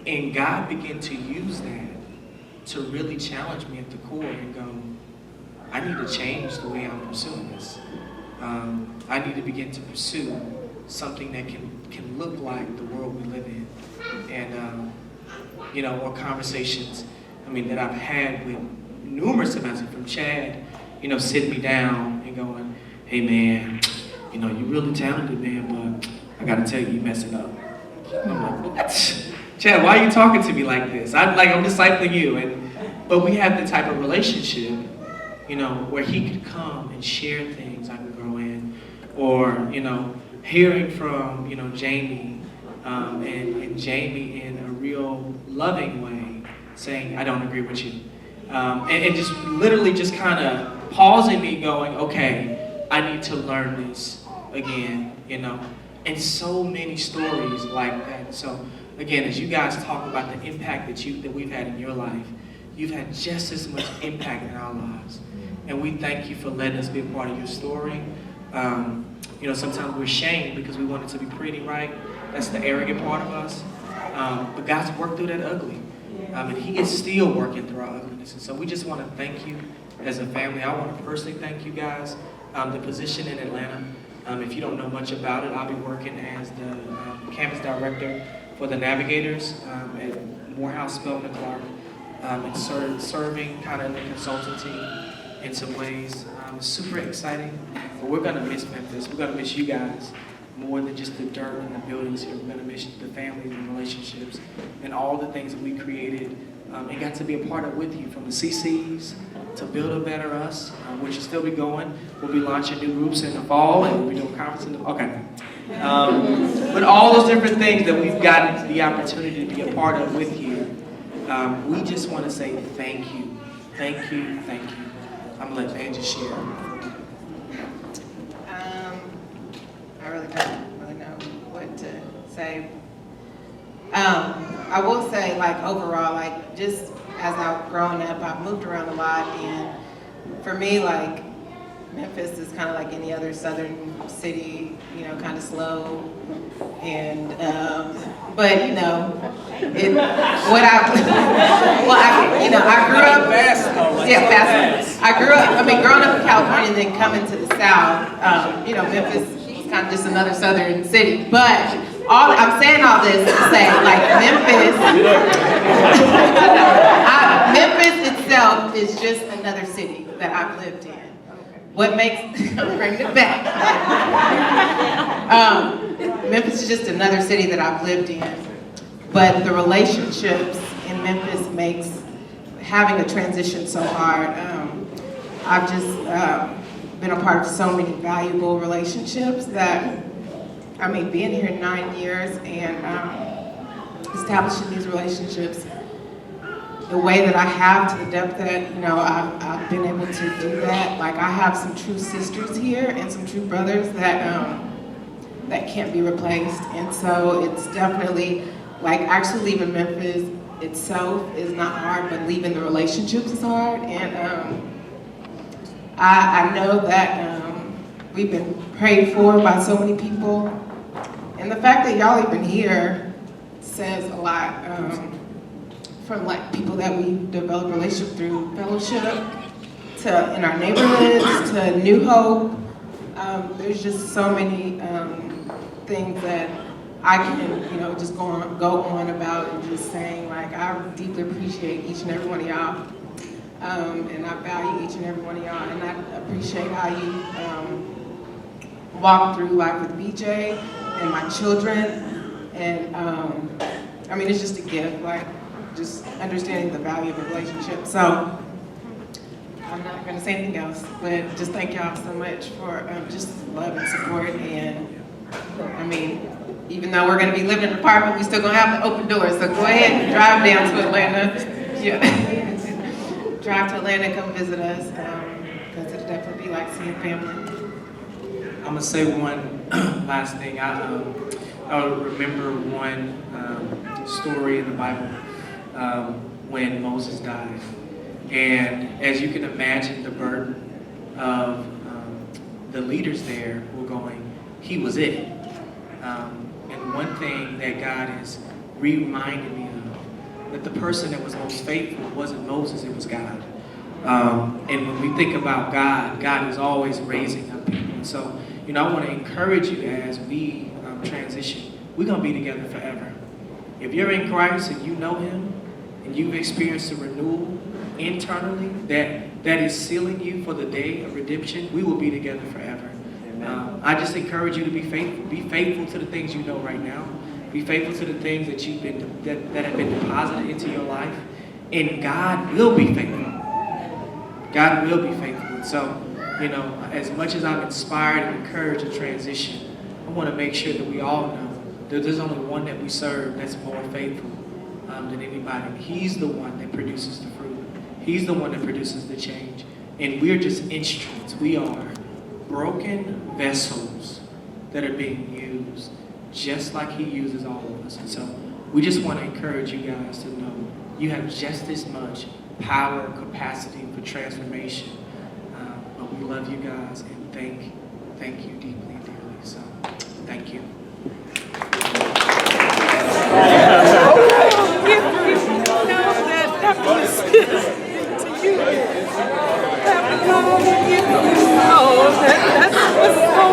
And God began to use that to really challenge me at the core and go, I need to change the way I'm pursuing this. I need to begin to pursue something that can look like the world we live in. And, or conversations, that I've had with numerous amounts from Chad, sitting me down and going, hey man, you're really talented, man, but I gotta tell you, you're messing up. I'm like, what? Chad, why are you talking to me like this? I'm discipling you. But we have the type of relationship, where he could come and share things I could grow in. Or, hearing from, Jamie, and Jamie in a real loving way, saying, I don't agree with you. And just literally just kind of pausing me going, okay, I need to learn this again, and so many stories like that. So again, as you guys talk about the impact that we've had in your life, you've had just as much impact in our lives. And we thank you for letting us be a part of your story. Sometimes we're ashamed because we want it to be pretty, right? That's the arrogant part of us. But God's worked through that ugly. And he is still working through our ugliness. And so we just want to thank you as a family. I want to personally thank you guys. The position in Atlanta, if you don't know much about it, I'll be working as the campus director for the Navigators at Morehouse Spelman and Clark, and serving kind of in the consultancy in some ways. It's super exciting, but we're going to miss Memphis. We're going to miss you guys more than just the dirt and the buildings here. We're going to miss the families and relationships and all the things that we created and got to be a part of with you, from the CCs to Build a Better Us, which will still be going. We'll be launching new groups in the fall, and we'll be doing a conference in the okay. But all those different things that we've gotten the opportunity to be a part of with you, we just want to say thank you. Thank you, thank you. I'm going to let Angie share. I really don't really know what to say. I will say, overall, just as I've grown up, I've moved around a lot, and for me, Memphis is kind of like any other southern city, kind of slow, and but I grew up fast. I grew up, growing up in California and then coming to the South, Memphis was kind of just another southern city, but I'm saying all this to say, Memphis itself is just another city that I've lived in. What makes, I'm bringing it back. Memphis is just another city that I've lived in, but the relationships in Memphis makes having a transition so hard. I've just been a part of so many valuable relationships that, being here 9 years and establishing these relationships the way that I have, to the depth that, I've been able to do that. I have some true sisters here and some true brothers that that can't be replaced. And so it's definitely, actually leaving Memphis itself is not hard, but leaving the relationships is hard. And I know that we've been prayed for by so many people. And the fact that y'all even here says a lot. From people that we develop relationships through fellowship, to in our neighborhoods, to New Hope. There's just so many things that I can, you know, just go on about and just saying, like, I deeply appreciate each and every one of y'all. And I value each and every one of y'all. And I appreciate how you walk through life with BJ and my children. And I mean, it's just a gift, like, just understanding the value of a relationship. So I'm not gonna say anything else, but just thank y'all so much for just love and support. And I mean, even though we're gonna be living in an apartment, we still gonna have the open doors. So go ahead and drive down to Atlanta. Yeah. Drive to Atlanta and come visit us, because it'll definitely be like seeing family. I'm gonna say one last thing. I remember one story in the Bible when Moses died. And as you can imagine, the burden of the leaders there were going, he was it. And one thing that God has reminded me of, that the person that was most faithful wasn't Moses, it was God. And when we think about God, God is always raising up people. And so, you know, I want to encourage you as we transition, we're going to be together forever. If you're in Christ and you know him, and you've experienced a renewal internally that is sealing you for the day of redemption, we will be together forever. I just encourage you to be faithful. Be faithful to the things you know right now. Be faithful to the things that you've been that have been deposited into your life, and God will be faithful. God will be faithful. And so, you know, as much as I'm inspired and encouraged to transition, I want to make sure that we all know that there's only one that we serve that's more faithful than anybody. He's the one that produces the fruit. He's the one that produces the change. And we're just instruments. We are broken vessels that are being used just like he uses all of us. And so we just want to encourage you guys to know you have just as much power, capacity for transformation. But we love you guys and thank you deeply and dearly. So thank you. That's what's so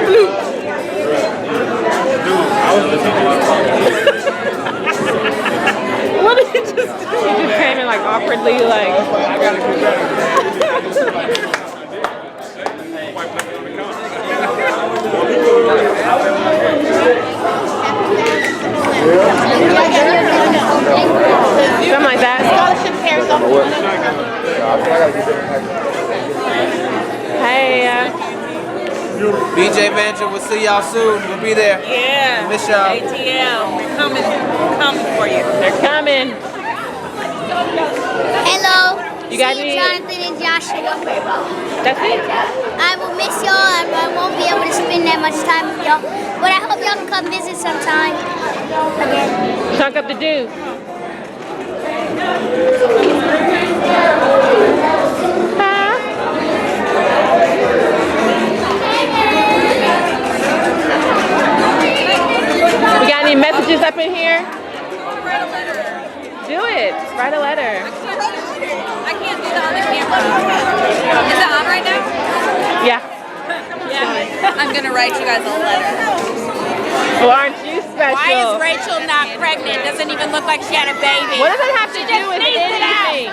blue. What did you just do? He just came in like awkwardly, like. I gotta get better. Something like that. Hey. BJ Venture, we'll see y'all soon. We'll be there. Yeah. Miss y'all. ATL. We're coming for you. They're coming. Hello. You got See any? Jonathan and Joshua. That's it? I will miss y'all and I won't be able to spend that much time with y'all. But I hope y'all can come visit sometime. Again. Chunk up the dude. We got any messages up in here? Write a letter. Do it. Write a letter. I can't do that on the camera. Is it on right now? Yeah. Yeah. I'm gonna write you guys a letter. Well, aren't you special? Why is Rachel not pregnant? Doesn't even look like she had a baby. What does it have to do with anything?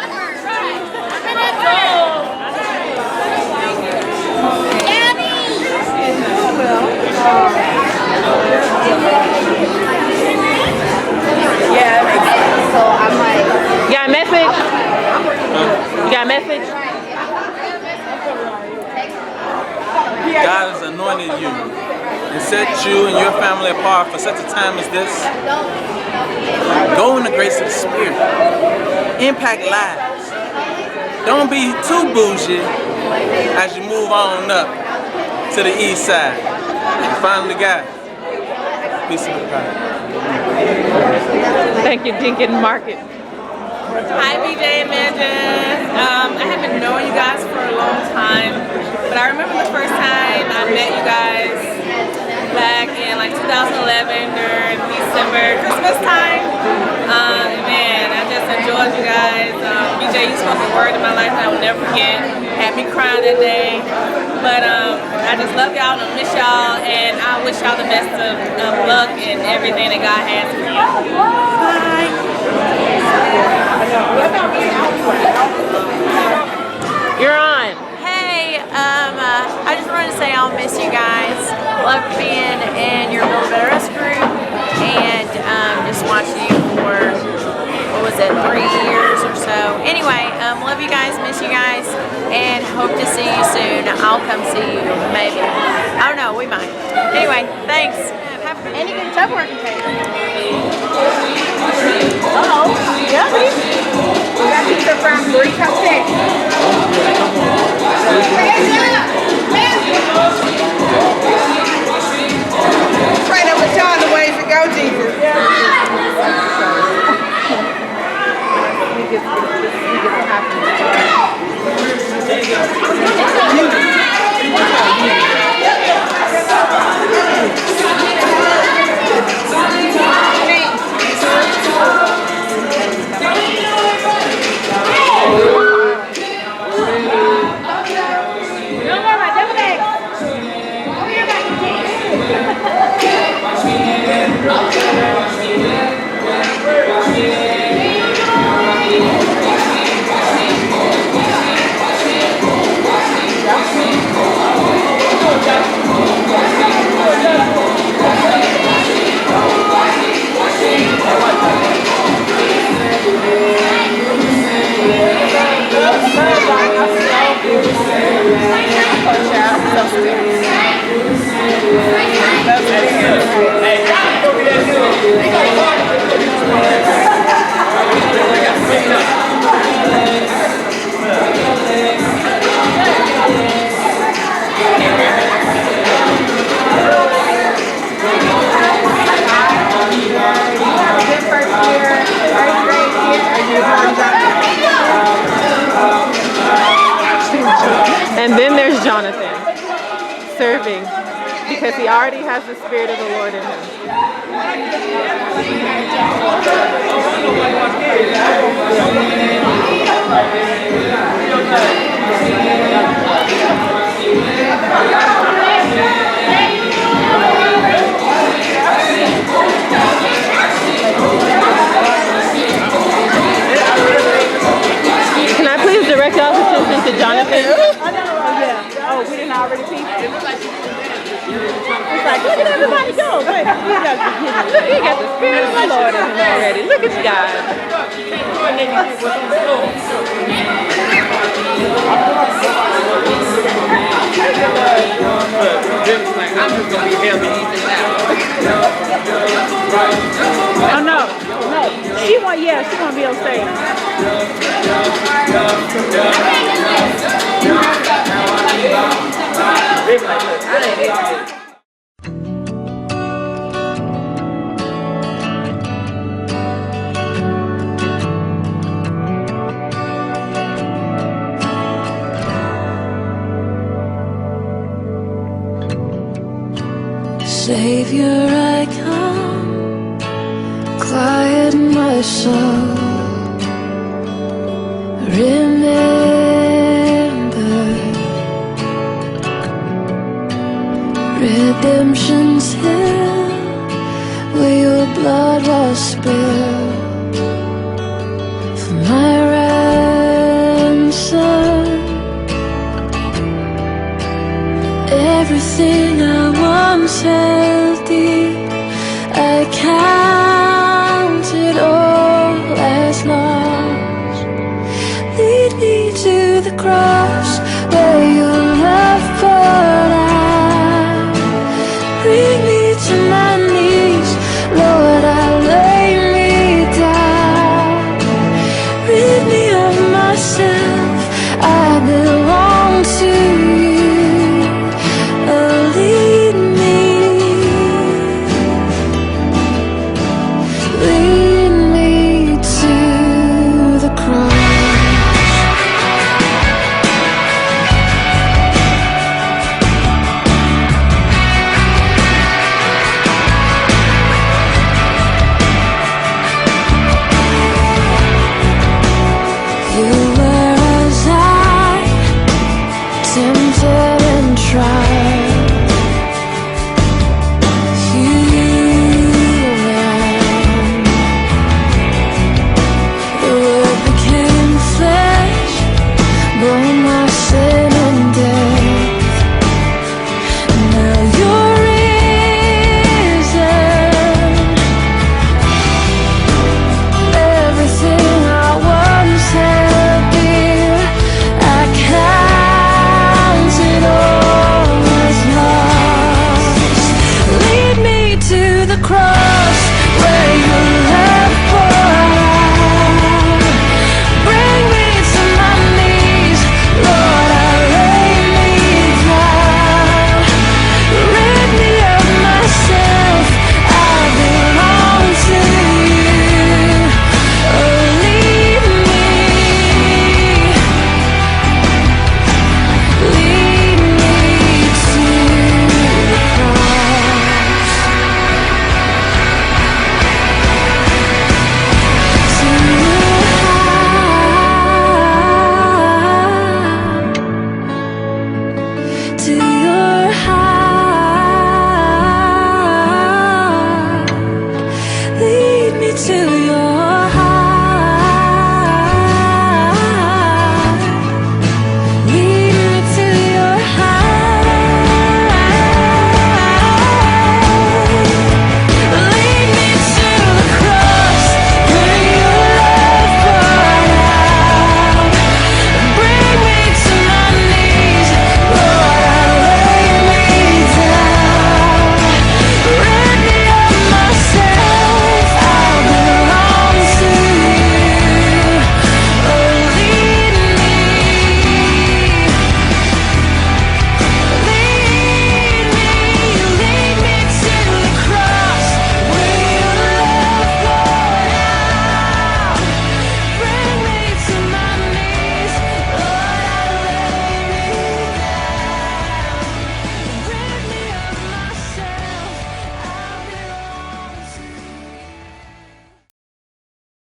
Yeah, that makes sense. So I'm like. You got a message? You got a message? God has anointed you and set you and your family apart for such a time as this. Go in the grace of the Spirit. Impact lives. Don't be too bougie as you move on up to the east side. You finally got it. Peace and God. Thank you, Dinkin Market. Hi, BJ and Amanda. I haven't known you guys for a long time, but I remember the first time I met you guys back in like 2011 during December, Christmas time. Man, I just enjoyed you guys. BJ, you spoke a word in my life that I will never forget. had me crying that day. But I just love y'all and I miss y'all, and I wish y'all the best of luck and everything that God has for you. Bye. You're on. Hey, I just wanted to say I'll miss you guys. Love being in your Build a Better Us group, and just watching you for, what was it, 3 years or so. Anyway, love you guys, miss you guys, and hope to see you soon. I'll come see you, maybe. I don't know, we might. Anyway, thanks. Any good tub working tape? Uh-oh, yummy. We got pizza from 3 Cupcakes. Right up with Sean the ways to go, Jesus. And then there's Jonathan serving because he already has the Spirit of the Lord in him. Can I please direct y'all's attention to Jonathan? Oh, we didn't already see. It's like, look at everybody go. Wait, he got the Spirit of the Lord in him already. Look at you guys. I'm just gonna be healthy. Oh no. She want to be on stage. Savior, I come, quiet my soul. Remember, redemption's hill, where your blood was spilled for my ransom. Everything I once held dear